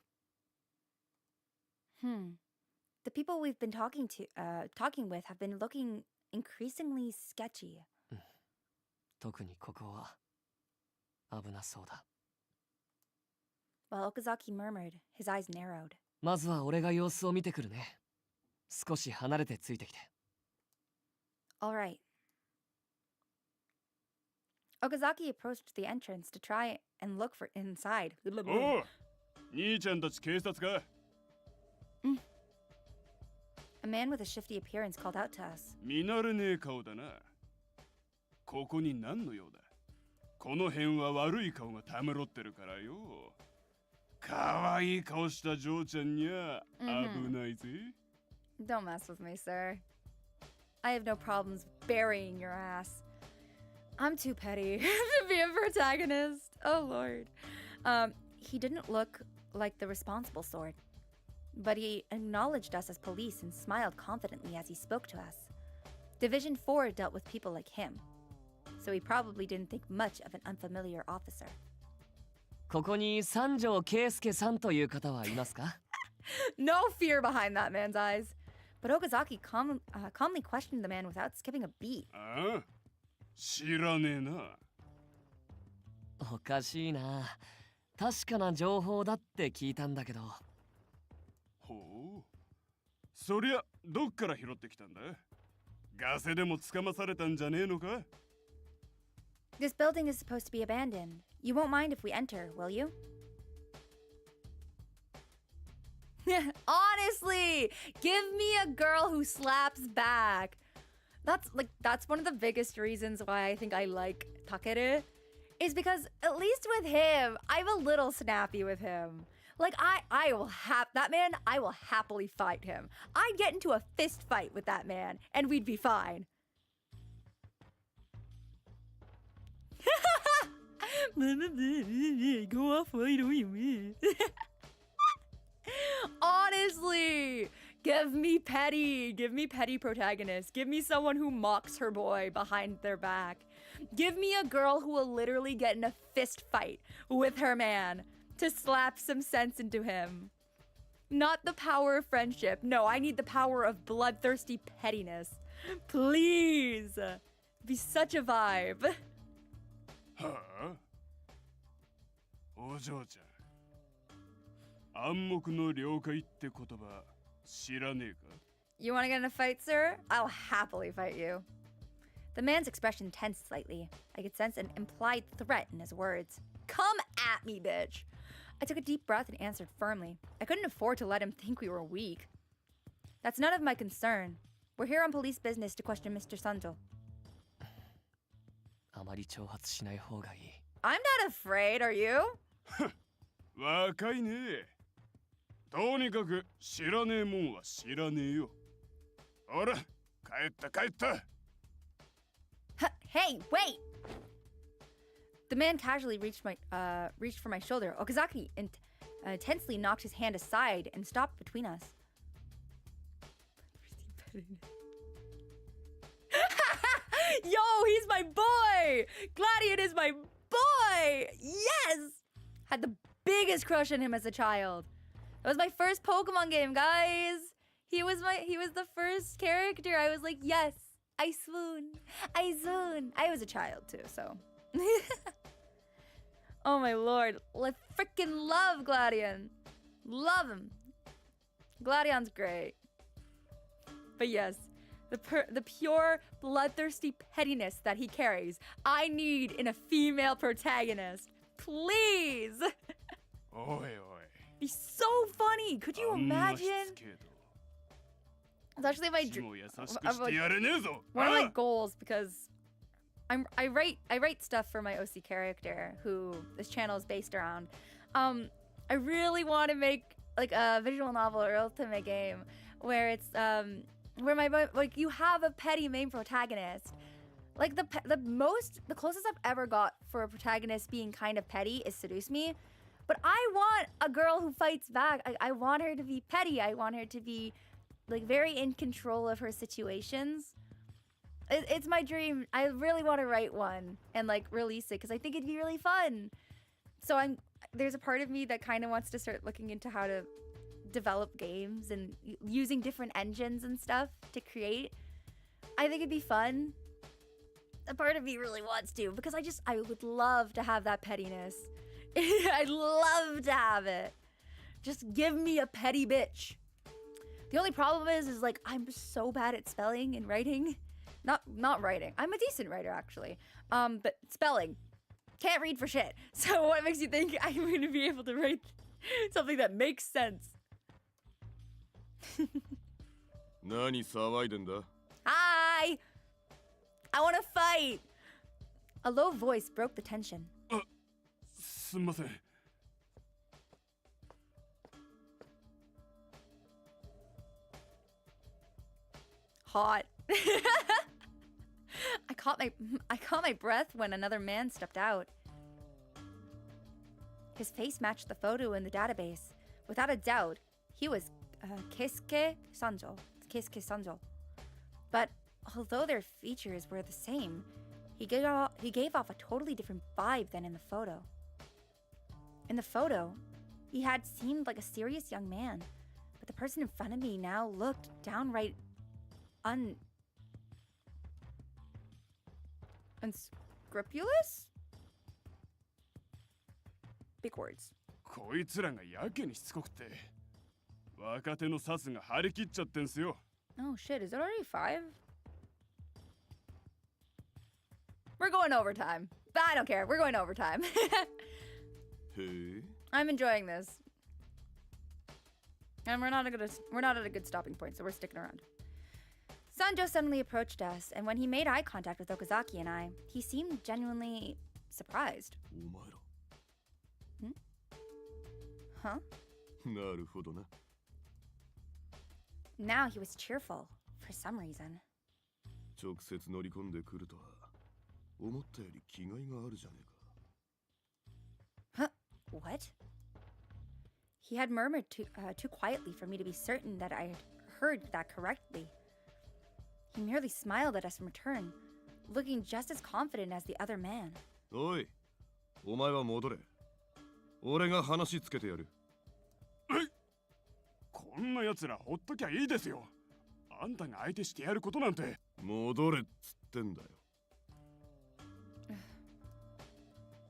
Speaker 1: The people we've been talking with have been looking increasingly sketchy.
Speaker 3: 特にここは危なそうだ。
Speaker 1: While Okazaki murmured, his eyes narrowed.
Speaker 3: まずは俺が様子を見てくるね。少し離れてついてきて。
Speaker 1: All right. Okazaki approached the entrance to try and look for inside.
Speaker 5: おう、兄ちゃんたち警察か。
Speaker 1: A man with a shifty appearance called out to us.
Speaker 5: 見慣れねえ顔だな。ここに何の用だ。この辺は悪い顔がたむろってるからよ。かわいい顔した嬢ちゃんには危ないぜ。
Speaker 1: Don't mess with me, sir. I have no problems burying your ass. I'm too petty to be a protagonist. Oh, Lord. He didn't look like the responsible sort, but he acknowledged us as police and smiled confidently as he spoke to us. Division 4 dealt with people like him, so he probably didn't think much of an unfamiliar officer.
Speaker 3: ここに三条圭介さんという方はいますか？
Speaker 1: No fear behind that man's eyes. But Okazaki calmly questioned the man without skipping a beat.
Speaker 5: ああ、知らねえな。
Speaker 3: おかしいな。確かな情報だって聞いたんだけど。
Speaker 5: ほう。そりゃどっから拾ってきたんだ？ガセでもつかまされたんじゃねえのか？
Speaker 1: This building is supposed to be abandoned. You won't mind if we enter, will you? Honestly, give me a girl who slaps back. That's one of the biggest reasons why I think I like Takeru, is because at least with him, I'm a little snappy with him. Like I will happily fight him. I'd get into a fist fight with that man and we'd be fine. Go off, fight away. Honestly, give me petty protagonists. Give me someone who mocks her boy behind their back. Give me a girl who will literally get in a fist fight with her man to slap some sense into him. Not the power of friendship. No, I need the power of bloodthirsty pettiness. Please. Be such a vibe.
Speaker 5: はあ？お嬢ちゃん。暗黙の了解って言葉知らねえか？
Speaker 1: You want to get in a fight, sir? I'll happily fight you. The man's expression tensed slightly. I could sense an implied threat in his words. Come at me, bitch. I took a deep breath and answered firmly. I couldn't afford to let him think we were weak. That's none of my concern. We're here on police business to question Mr. Sanjo.
Speaker 3: あまり挑発しない方がいい。
Speaker 1: I'm not afraid, are you?
Speaker 5: 若いね。とにかく知らねえもんは知らねえよ。ほら、帰った帰った。
Speaker 1: Hey, wait! The man casually reached for my shoulder. Okazaki intensely knocked his hand aside and stopped between us. Yo, he's my boy! Gladian is my boy! Yes! Had the biggest crush on him as a child. That was my first Pokemon game, guys. He was the first character. I was like, yes, I swoon. I swoon. I was a child too, so. Oh my lord. I freaking love Gladian. Love him. Gladian's great. But yes, the pure bloodthirsty pettiness that he carries, I need in a female protagonist. Please.
Speaker 5: Oi, oi.
Speaker 1: Be so funny. Could you imagine? It's actually my dream. One of my goals, because I write stuff for my OC character who this channel is based around. I really want to make like a visual novel or Otome game where it's where you have a petty main protagonist. Like the closest I've ever got for a protagonist being kind of petty is Seduce Me. But I want a girl who fights back. I want her to be petty. I want her to be like very in control of her situations. It's my dream. I really want to write one and like release it because I think it'd be really fun. So there's a part of me that kind of wants to start looking into how to develop games and using different engines and stuff to create. I think it'd be fun. A part of me really wants to because I would love to have that pettiness. I'd love to have it. Just give me a petty bitch. The only problem is like I'm so bad at spelling and writing. Not writing. I'm a decent writer actually. But spelling. Can't read for shit. So what makes you think I'm going to be able to write something that makes sense?
Speaker 6: 何騒いでんだ?
Speaker 1: Hi! I want to fight! A low voice broke the tension.
Speaker 5: すみません。
Speaker 1: Hot. I caught my breath when another man stepped out. His face matched the photo in the database. Without a doubt, he was Keisuke Sanjo. Keisuke Sanjo. But although their features were the same, he gave off a totally different vibe than in the photo. In the photo, he had seemed like a serious young man, but the person in front of me now looked downright unscrupulous? Big words.
Speaker 5: こいつらがやけにしつこくて、若手のサスが張り切っちゃってんすよ。
Speaker 1: Oh shit, is it already 5? We're going overtime. But I don't care. We're going overtime.
Speaker 6: へえ。
Speaker 1: I'm enjoying this. And we're not at a good stopping point, so we're sticking around. Sanjo suddenly approached us, and when he made eye contact with Okazaki and I, he seemed genuinely surprised.
Speaker 6: お前ら。
Speaker 1: Huh?
Speaker 6: なるほどな。
Speaker 1: Now he was cheerful, for some reason.
Speaker 6: 直接乗り込んでくるとは、思ったより気概があるじゃねえか。
Speaker 1: Huh? What? He had murmured too quietly for me to be certain that I had heard that correctly. He merely smiled at us in return, looking just as confident as the other man.
Speaker 6: おい、お前は戻れ。俺が話つけてやる。
Speaker 5: こんな奴らほっときゃいいですよ。あんたが相手してやることなんて。
Speaker 6: 戻れっつってんだよ。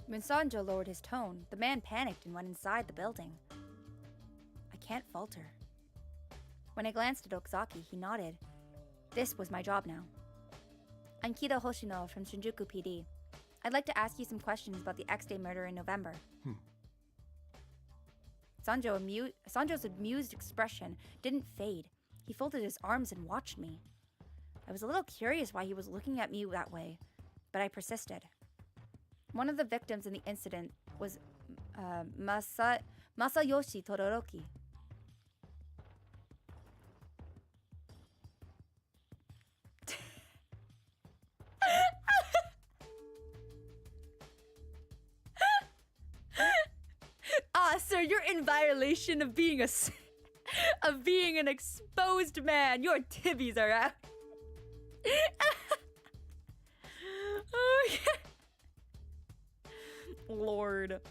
Speaker 1: When Sanjo lowered his tone, the man panicked and went inside the building. I can't falter. When I glanced at Okazaki, he nodded. This was my job now. I'm Kido Hoshino from Shinjuku PD. I'd like to ask you some questions about the X-Day murder in November. Sanjo's amused expression didn't fade. He folded his arms and watched me. I was a little curious why he was looking at me that way, but I persisted. One of the victims in the incident was Masayoshi Todoroki. Sir, you're in violation of being of being an exposed man. Your tibbies are out. Lord.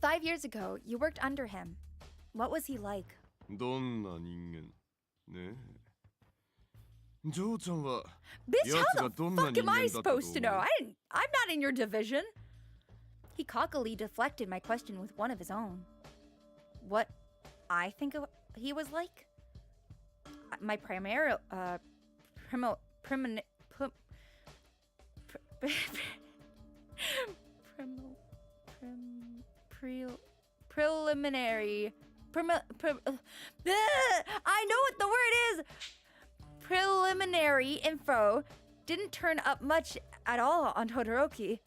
Speaker 1: 5 years ago, you worked under him. What was he like?
Speaker 6: どんな人間ねえ。ジョーちゃんは
Speaker 1: Bitch,
Speaker 6: 奴
Speaker 1: how
Speaker 6: が
Speaker 1: the
Speaker 6: どんな
Speaker 1: fuck
Speaker 6: 人
Speaker 1: am
Speaker 6: 間
Speaker 1: I
Speaker 6: だったと思
Speaker 1: supposed to
Speaker 6: う
Speaker 1: know? I'm not in your division. He cockily deflected my question with one of his own. What I think he was like? My primary, preliminary, I know what the word is! Preliminary info didn't turn up much at all on Todoroki.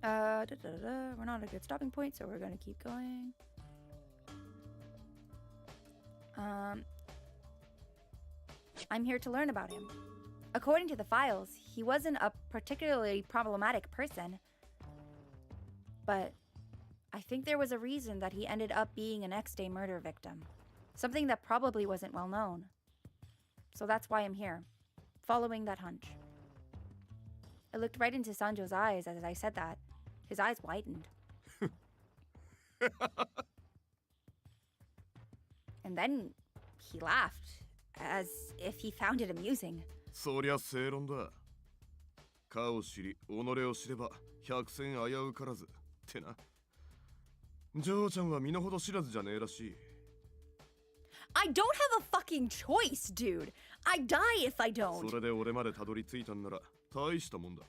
Speaker 1: We're not a good stopping point, so we're gonna keep going. I'm here to learn about him. According to the files, he wasn't a particularly problematic person. But I think there was a reason that he ended up being an next-day murder victim. Something that probably wasn't well known. So that's why I'm here, following that hunch. I looked right into Sanjo's eyes as I said that. His eyes widened. And then he laughed, as if he found it amusing.
Speaker 6: そりゃ正論だ。かを知り、己を知れば百戦危うからずってな。ジョーちゃんは身の程知らずじゃねえらしい。
Speaker 1: I don't have a fucking choice, dude. I die if I don't.
Speaker 6: それで俺までたどり着いたんなら大したもんだ。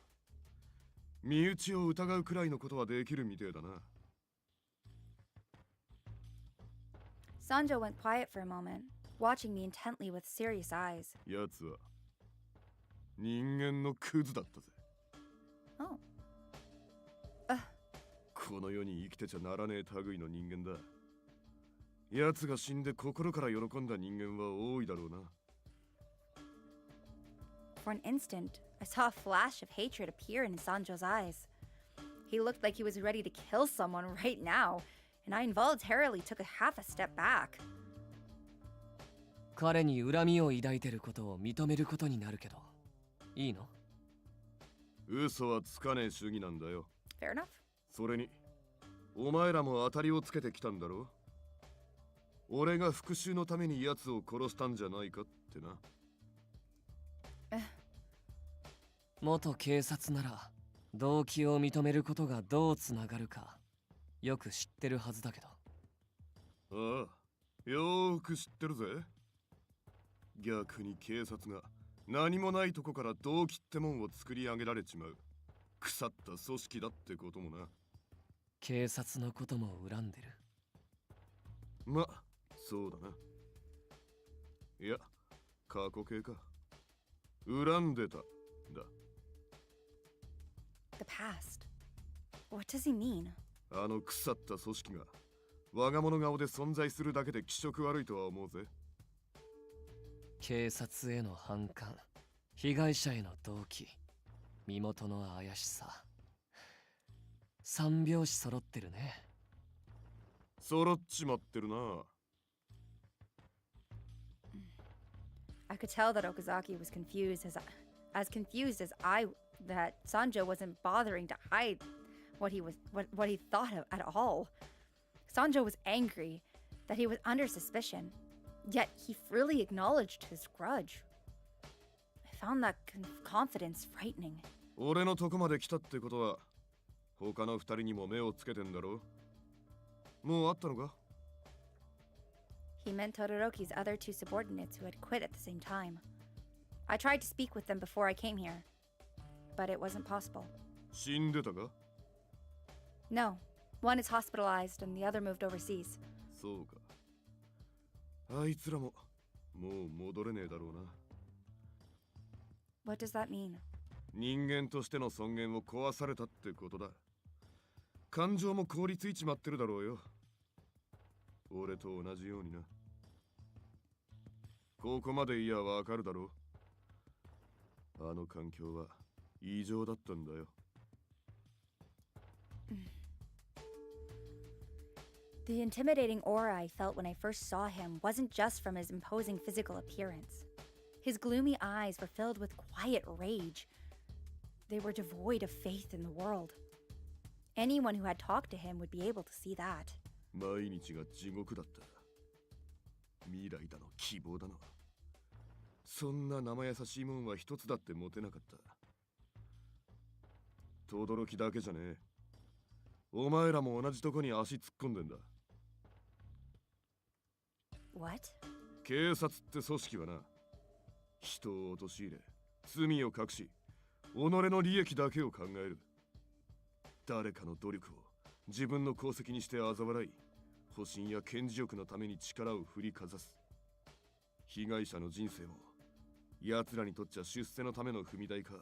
Speaker 6: 身内を疑うくらいのことはできるみてえだな。
Speaker 1: Sanjo went quiet for a moment, watching me intently with serious eyes.
Speaker 6: やつは人間のクズだったぜ。
Speaker 1: Oh.
Speaker 6: この世に生きてちゃならねえ類の人間だ。やつが死んで心から喜んだ人間は多いだろうな。
Speaker 1: For an instant, I saw a flash of hatred appear in Sanjo's eyes. He looked like he was ready to kill someone right now, and I involuntarily took a half a step back.
Speaker 3: 彼に恨みを抱いてることを認めることになるけど、いいの？
Speaker 6: 嘘はつかねえ主義なんだよ。
Speaker 1: Fair enough.
Speaker 6: それに、お前らも当たりをつけてきたんだろ？俺が復讐のために奴を殺したんじゃないかってな。
Speaker 3: 元警察なら動機を認めることがどうつながるかよく知ってるはずだけど。
Speaker 6: ああ、よーく知ってるぜ。逆に警察が何もないとこから動機ってもんを作り上げられちまう腐った組織だってこともな。
Speaker 3: 警察のことも恨んでる。
Speaker 6: ま、そうだな。いや、過去形か。恨んでた、だ。
Speaker 1: The past. What does he mean?
Speaker 6: あの腐った組織が我が物顔で存在するだけで気色悪いとは思うぜ。
Speaker 3: 警察への反感、被害者への動機、身元の怪しさ。三拍子揃ってるね。
Speaker 6: 揃っちまってるな。
Speaker 1: I could tell that Okazaki was confused as confused as that Sanjo wasn't bothering to hide what he thought of at all. Sanjo was angry that he was under suspicion, yet he freely acknowledged his grudge. I found that confidence frightening.
Speaker 6: 俺のとこまで来たってことは他の二人にも目をつけてんだろ？もう会ったのか？
Speaker 1: He meant Todoroki's other two subordinates who had quit at the same time. I tried to speak with them before I came here, but it wasn't possible.
Speaker 6: 死んでたか？
Speaker 1: No, one is hospitalized and the other moved overseas.
Speaker 6: そうか。あいつらももう戻れねえだろうな。
Speaker 1: What does that mean?
Speaker 6: 人間としての尊厳を壊されたってことだ。感情も凍りついちまってるだろうよ。俺と同じようにな。ここまでいやわかるだろう。あの環境は異常だったんだよ。
Speaker 1: The intimidating aura I felt when I first saw him wasn't just from his imposing physical appearance. His gloomy eyes were filled with quiet rage. They were devoid of faith in the world. Anyone who had talked to him would be able to see that.
Speaker 6: 毎日が地獄だった。未来だの希望だの。そんな生優しいもんは一つだって持てなかった。轟だけじゃねえ。お前らも同じとこに足突っ込んでんだ。
Speaker 1: What?
Speaker 6: 警察って組織はな、人を陥れ、罪を隠し、己の利益だけを考える。誰かの努力を自分の功績にして嘲笑い、保身や権事欲のために力を振りかざす。被害者の人生も奴らにとっちゃ出世のための踏み台か、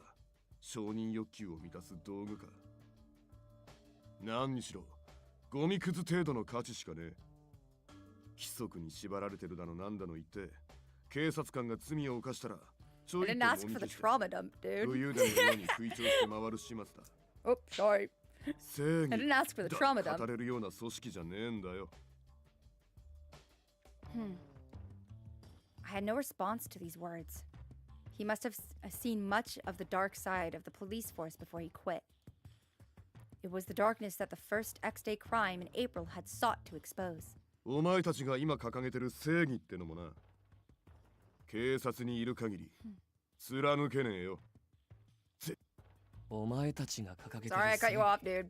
Speaker 6: 承認欲求を満たす道具か。何にしろゴミくず程度の価値しかねえ。規則に縛られてるだのなんだの言って、警察官が罪を犯したらちょい
Speaker 1: I
Speaker 6: と
Speaker 1: didn't
Speaker 6: も
Speaker 1: ask
Speaker 6: み
Speaker 1: for the
Speaker 6: 消して
Speaker 1: trauma dump,
Speaker 6: 武
Speaker 1: dude.
Speaker 6: 勇伝のように吹聴して回る始末だ。
Speaker 1: Oh, sorry.
Speaker 6: 正
Speaker 1: I
Speaker 6: 義
Speaker 1: didn't ask for the trauma
Speaker 6: だ
Speaker 1: dump.
Speaker 6: 語れるような組織じゃねえんだよ。
Speaker 1: I had no response to these words. He must have seen much of the dark side of the police force before he quit. It was the darkness that the first X-Day crime in April had sought to expose.
Speaker 6: お前たちが今掲げてる正義ってのもな、警察にいる限り貫けねえよ。
Speaker 3: お前たちが掲げてる
Speaker 1: Sorry, I cut you
Speaker 3: 正義
Speaker 1: off, dude.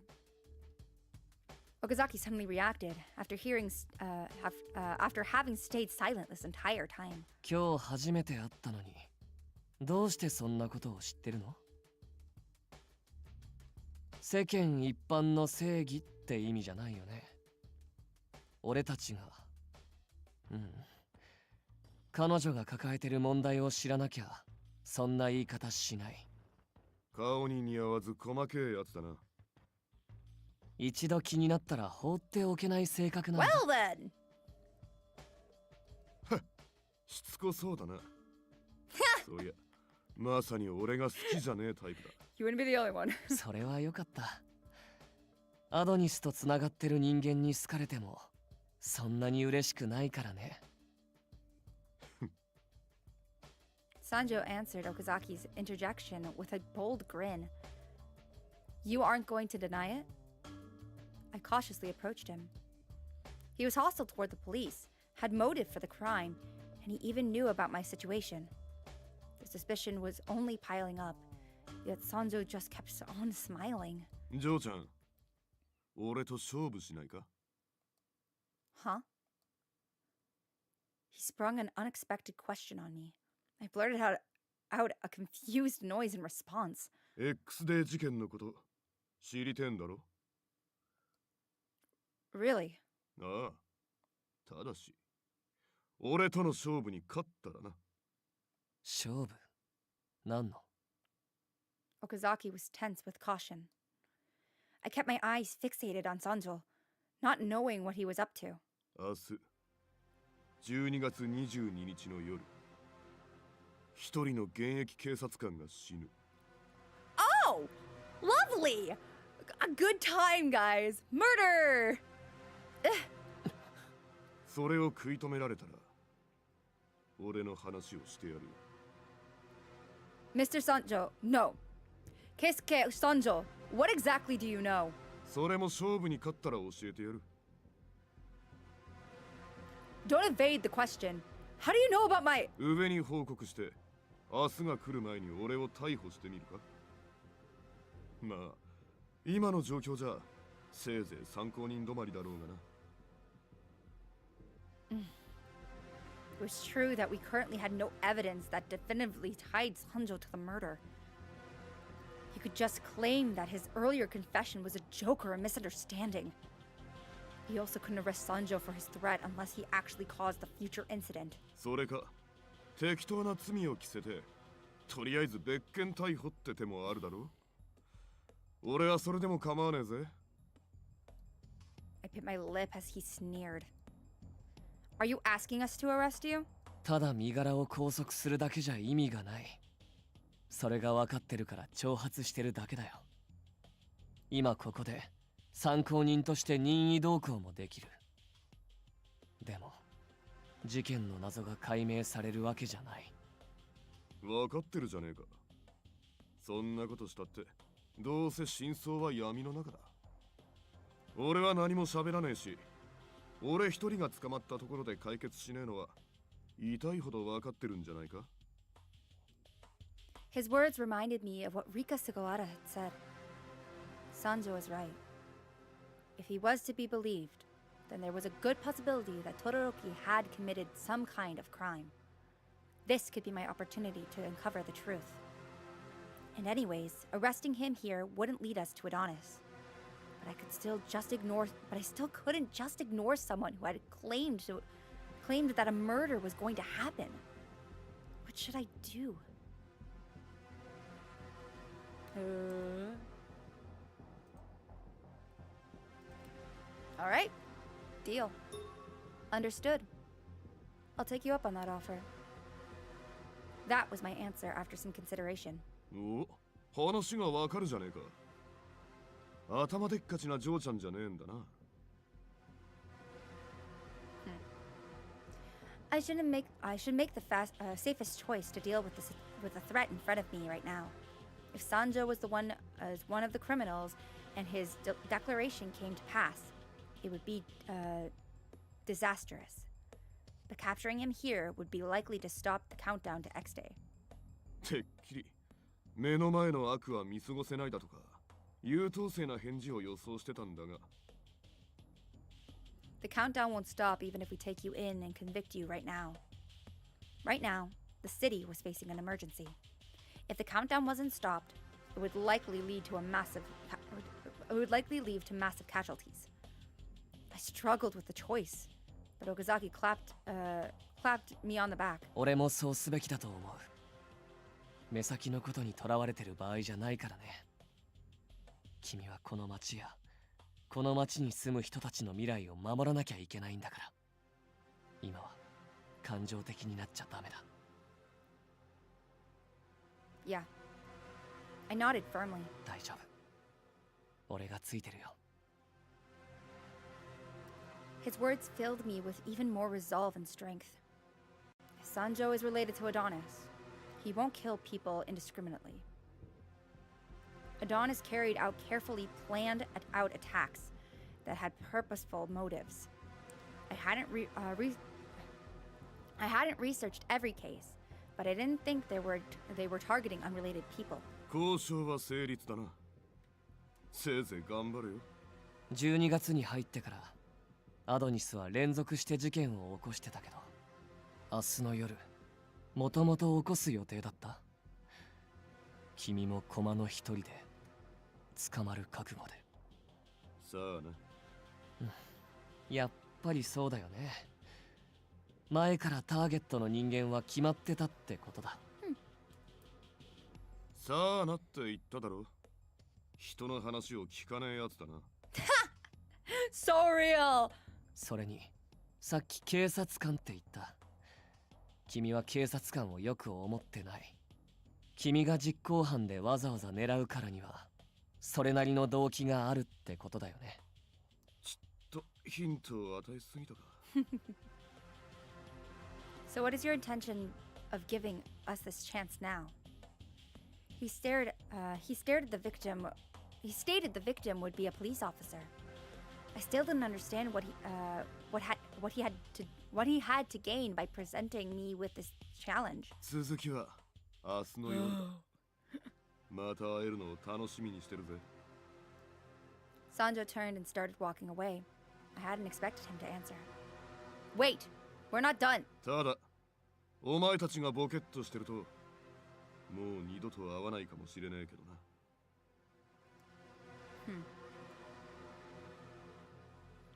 Speaker 1: Okazaki suddenly reacted after after having stayed silent this entire time.
Speaker 3: 今日初めて会ったのにどうしてそんなことを知ってるの？世間一般の正義って意味じゃないよね。俺たちが彼女が抱えてる問題を知らなきゃそんな言い方しない。
Speaker 6: 顔に似合わず細けえやつだな。
Speaker 3: 一度気になったら放っておけない性格なんだ。
Speaker 1: Well then!
Speaker 6: しつこそうだな。そういや、まさに俺が好きじゃねえタイプだ。
Speaker 1: You wouldn't be the only one.
Speaker 3: それはよかった。アドニスとつながってる人間に好かれてもそんなに嬉しくないからね。
Speaker 1: Sanjo answered Okazaki's interjection with a bold grin. You aren't going to deny it? I cautiously approached him. He was hostile toward the police, had motive for the crime, and he even knew about my situation. The suspicion was only piling up, yet Sanjo just kept on smiling.
Speaker 6: ジョーちゃん、俺と勝負しないか？
Speaker 1: Huh? He sprung an unexpected question on me. I blurted out a confused noise in response.
Speaker 6: X デー事件のこと知りてんだろ？
Speaker 1: Really?
Speaker 6: ああ、ただし俺との勝負に勝ったらな。
Speaker 3: 勝負？何の？
Speaker 1: Okazaki was tense with caution. I kept my eyes fixated on Sanjo, not knowing what he was up to.
Speaker 6: 明日12月22日の夜、一人の現役警察官が死ぬ。
Speaker 1: Oh! Lovely! A good time, guys! Murder!
Speaker 6: それを食い止められたら俺の話をしてやるよ。
Speaker 1: Mr. Sanjo, no. Keisuke Sanjo, what exactly do you know?
Speaker 6: それも勝負に勝ったら教えてやる。
Speaker 1: Don't evade the question. How do you know about my...
Speaker 6: 上に報告して明日が来る前に俺を逮捕してみるか？まあ今の状況じゃせいぜい参考人止まりだろうがな。
Speaker 1: It was true that we currently had no evidence that definitively tied Sanjo to the murder. He could just claim that his earlier confession was a joke or a misunderstanding. He also couldn't arrest Sanjo for his threat unless he actually caused the future incident.
Speaker 6: それか適当な罪を着せてとりあえず別件逮捕って手もあるだろ。俺はそれでも構わねえぜ。
Speaker 1: I bit my lip as he sneered. Are you asking us to arrest you?
Speaker 3: ただ身柄を拘束するだけじゃ意味がない。それが分かってるから挑発してるだけだよ。今ここで参考人として任意同行もできる。でも事件の謎が解明されるわけじゃない。
Speaker 6: 分かってるじゃねえか。そんなことしたってどうせ真相は闇の中だ。俺は何も喋らねえし、俺一人が捕まったところで解決しねえのは痛いほど分かってるんじゃないか。
Speaker 1: His words reminded me of what Rika Sugawara had said. Sanjo is right. If he was to be believed, then there was a good possibility that Todoroki had committed some kind of crime. This could be my opportunity to uncover the truth. And anyways, arresting him here wouldn't lead us to Adonis. But I still couldn't just ignore someone who had claimed that a murder was going to happen. What should I do? All right. Deal. Understood. I'll take you up on that offer. That was my answer after some consideration.
Speaker 6: お、話がわかるじゃねえか。頭でっかちな嬢ちゃんじゃねえんだな。
Speaker 1: I should make the safest choice to deal with the threat in front of me right now. If Sanjo was one of the criminals and his declaration came to pass, it would be disastrous. But capturing him here would be likely to stop the countdown to X Day.
Speaker 6: てっきり目の前の悪は見過ごせないだとか優等生な返事を予想してたんだが。
Speaker 1: The countdown won't stop even if we take you in and convict you right now. Right now, the city was facing an emergency. If the countdown wasn't stopped, it would likely lead to massive casualties. I struggled with the choice, but Okazaki clapped me on the back.
Speaker 3: 俺もそうすべきだと思う。目先のことにとらわれてる場合じゃないからね。君はこの町やこの町に住む人たちの未来を守らなきゃいけないんだから。今は感情的になっちゃダメだ。
Speaker 1: Yeah. I nodded firmly.
Speaker 3: 大丈夫。俺がついてるよ。
Speaker 1: His words filled me with even more resolve and strength. If Sanjo is related to Adonis, he won't kill people indiscriminately. Adonis carried out carefully planned out attacks that had purposeful motives. I hadn't researched every case, but I didn't think they were targeting unrelated people.
Speaker 6: 交渉は成立だな。せいぜい頑張れよ。
Speaker 3: 12月に入ってからアドニスは連続して事件を起こしてたけど、明日の夜もともと起こす予定だった。君も駒の一人で捕まる覚悟で。
Speaker 6: さあな。
Speaker 3: やっぱりそうだよね。前からターゲットの人間は決まってたってことだ。
Speaker 6: さあなって言っただろ。人の話を聞かねえやつだな。
Speaker 1: So real!
Speaker 3: それにさっき警察官って言った。君は警察官をよく思ってない。君が実行犯でわざわざ狙うからにはそれなりの動機があるってことだよね。
Speaker 6: ちょっとヒントを与えすぎたか。
Speaker 1: So what is your intention of giving us this chance now? He stated the victim would be a police officer. I still didn't understand what he had to gain by presenting me with this challenge.
Speaker 6: 続きは明日の夜だ。また会えるのを楽しみにしてるぜ。
Speaker 1: Sanjo turned and started walking away. I hadn't expected him to answer. Wait, we're not done.
Speaker 6: ただ、お前たちがボケっとしてると、もう二度と会わないかもしれねえけどな。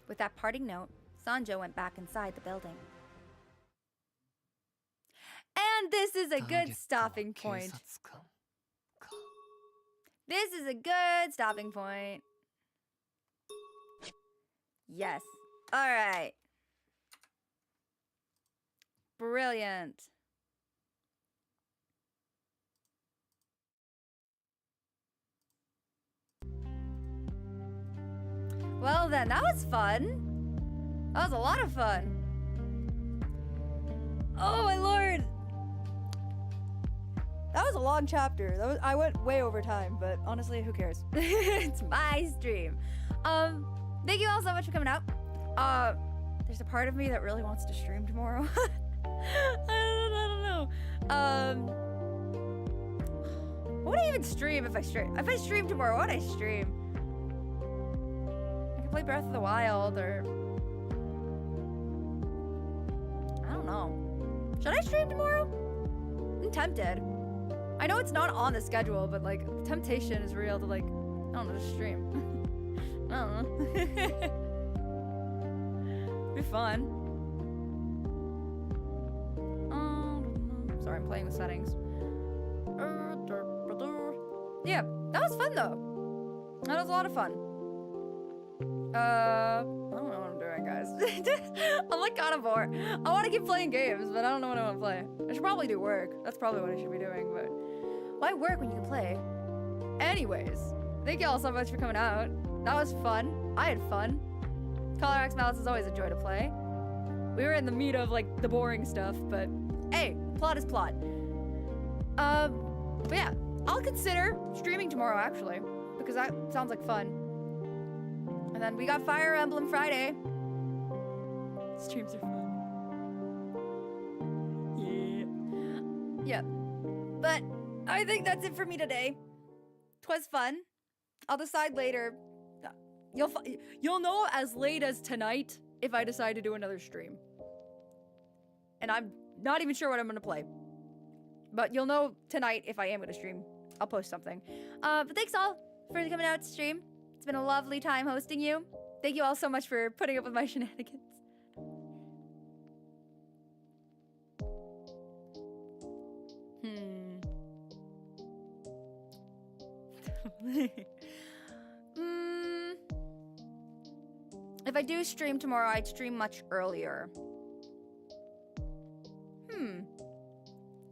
Speaker 1: With that parting note, Sanjo went back inside the building. And this is a good stopping point. This is a good stopping point. Yes. All right. Brilliant. Well then, that was fun. That was a lot of fun. Oh my lord. That was a long chapter. I went way over time, but honestly, who cares? It's my stream. Thank you all so much for coming out. There's a part of me that really wants to stream tomorrow. I don't know. What would I even stream if I stream? If I stream tomorrow, what would I stream? I could play Breath of the Wild or... I don't know. Should I stream tomorrow? I'm tempted. I know it's not on the schedule, but like, the temptation is real to like, I don't know, just stream. I don't know. Be fun. Sorry, I'm playing with settings. Yeah, that was fun though. That was a lot of fun. I don't know what I'm doing, guys. I'm like kind of bored. I want to keep playing games, but I don't know what I want to play. I should probably do work. That's probably what I should be doing, but why work when you can play? Anyways, thank you all so much for coming out. That was fun. I had fun. Color X Malice is always a joy to play. We were in the meat of like the boring stuff, but hey, plot is plot. But yeah, I'll consider streaming tomorrow actually, because that sounds like fun. And then we got Fire Emblem Friday. Streams are fun. Yeah. Yeah. But I think that's it for me today. 'Twas fun. I'll decide later. You'll know as late as tonight if I decide to do another stream. And I'm not even sure what I'm gonna play. But you'll know tonight if I am gonna stream. I'll post something. But thanks all for coming out to stream. It's been a lovely time hosting you. Thank you all so much for putting up with my shenanigans. If I do stream tomorrow, I'd stream much earlier.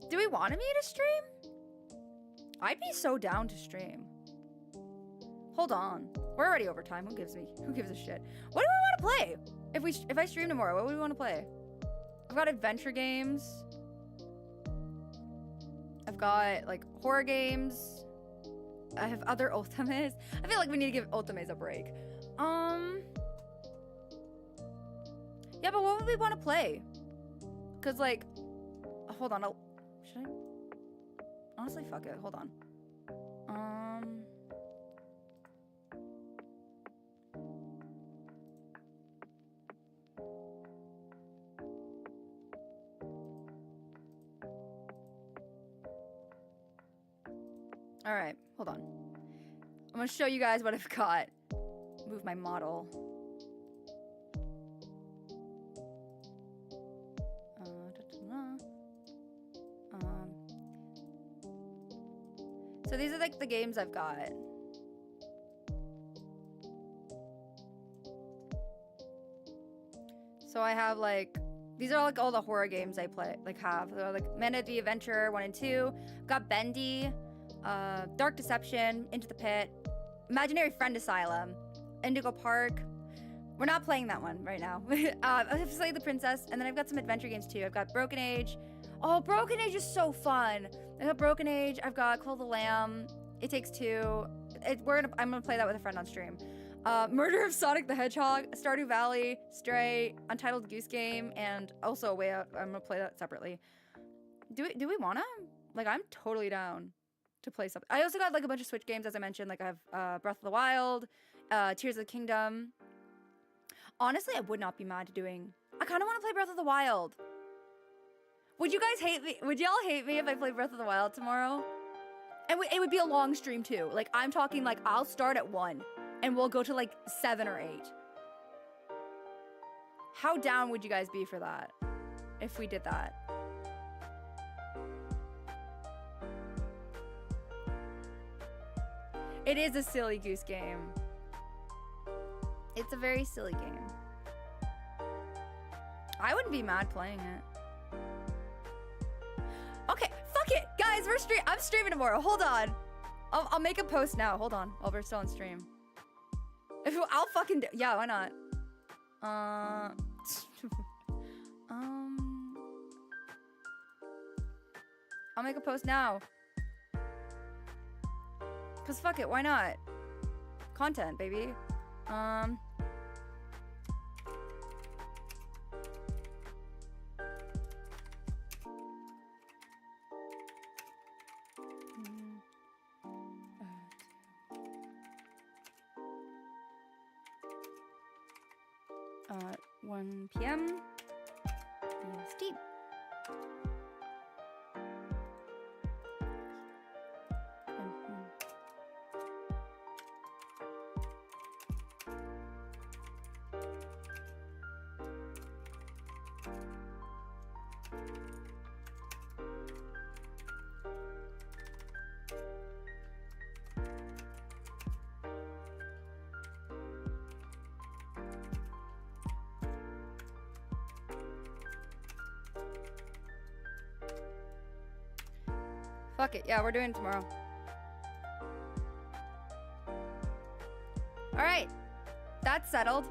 Speaker 1: Do we want me to stream? I'd be so down to stream. Hold on. We're already over time. Who gives a shit? What do we want to play? If I stream tomorrow, what do we want to play? I've got adventure games. I've got like horror games. I have other Otomes. I feel like we need to give Otomes a break. Yeah, but what would we want to play? Cause like, hold on. Should I? Honestly, fuck it. Hold on. All right, hold on. I'm gonna show you guys what I've got. Move my model. So these are like the games I've got. So I have like, these are like all the horror games I play, have. So like Men the Adventure 1 and 2. I've got Bendy, Dark Deception, Into the Pit, Imaginary Friend Asylum, Indigo Park. We're not playing that one right now. I have Slay the Princess, and then I've got some adventure games too. I've got Broken Age. Oh, Broken Age is so fun. I got Broken Age. I've got Call of the Lamb. It Takes Two. I'm gonna play that with a friend on stream. Murder of Sonic the Hedgehog, Stardew Valley, Stray, Untitled Goose Game, and also Way Out. I'm gonna play that separately. Do we wanna? Like, I'm totally down to play something. I also got like a bunch of Switch games, as I mentioned. Like I have Breath of the Wild, Tears of the Kingdom. Honestly, I would not be mad to doing. I kind of want to play Breath of the Wild. Would you guys hate me? Would y'all hate me if I played Breath of the Wild tomorrow? And it would be a long stream too. Like I'm talking like I'll start at 1 and we'll go to like 7 or 8. How down would you guys be for that? If we did that? It is a silly goose game. It's a very silly game. I wouldn't be mad playing it. Okay, fuck it, guys. I'm streaming tomorrow. Hold on. I'll make a post now. Hold on, while we're still on stream. I'll fucking yeah. Why not? I'll make a post now. Cause fuck it, why not? Content, baby. Uh, 1 p.m. EST. Fuck it, yeah, we're doing it tomorrow. Alright, that's settled.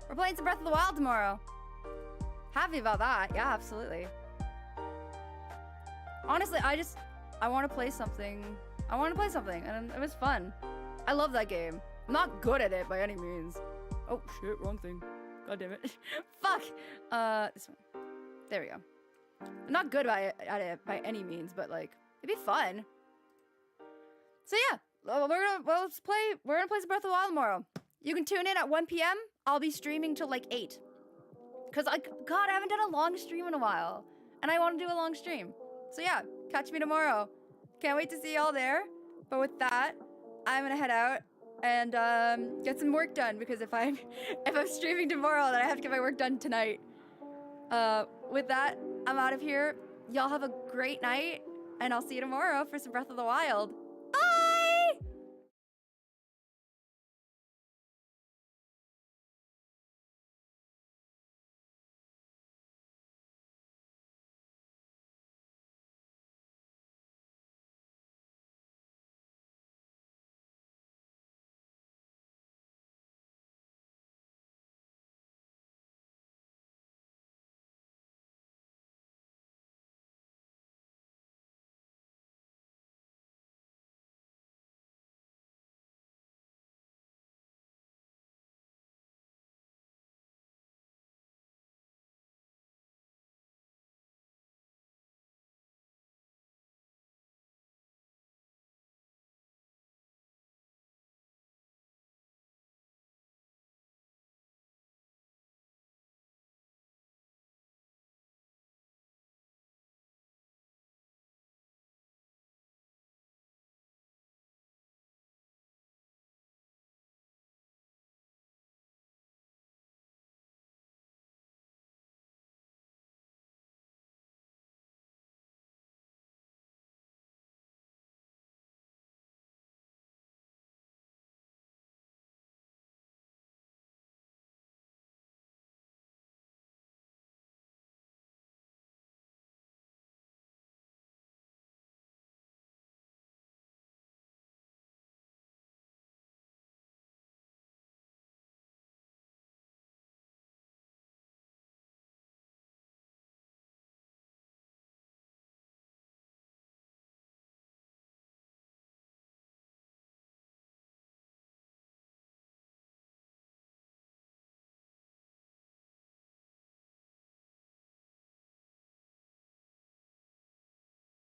Speaker 1: We're playing some Breath of the Wild tomorrow. Happy about that, yeah, absolutely. Honestly, I want to play something. And it was fun. I love that game. I'm not good at it by any means. Oh shit, wrong thing. God damn it. Fuck! This one. There we go. I'm not good at it by any means, but like, it'd be fun. So yeah, we're gonna play some Breath of the Wild tomorrow. You can tune in at 1 p.m. I'll be streaming till like 8. Cause God, I haven't done a long stream in a while, and I want to do a long stream. So yeah, catch me tomorrow. Can't wait to see y'all there. But with that, I'm gonna head out and get some work done, because if I'm streaming tomorrow, then I have to get my work done tonight. With that, I'm out of here. Y'all have a great night, and I'll see you tomorrow for some Breath of the Wild.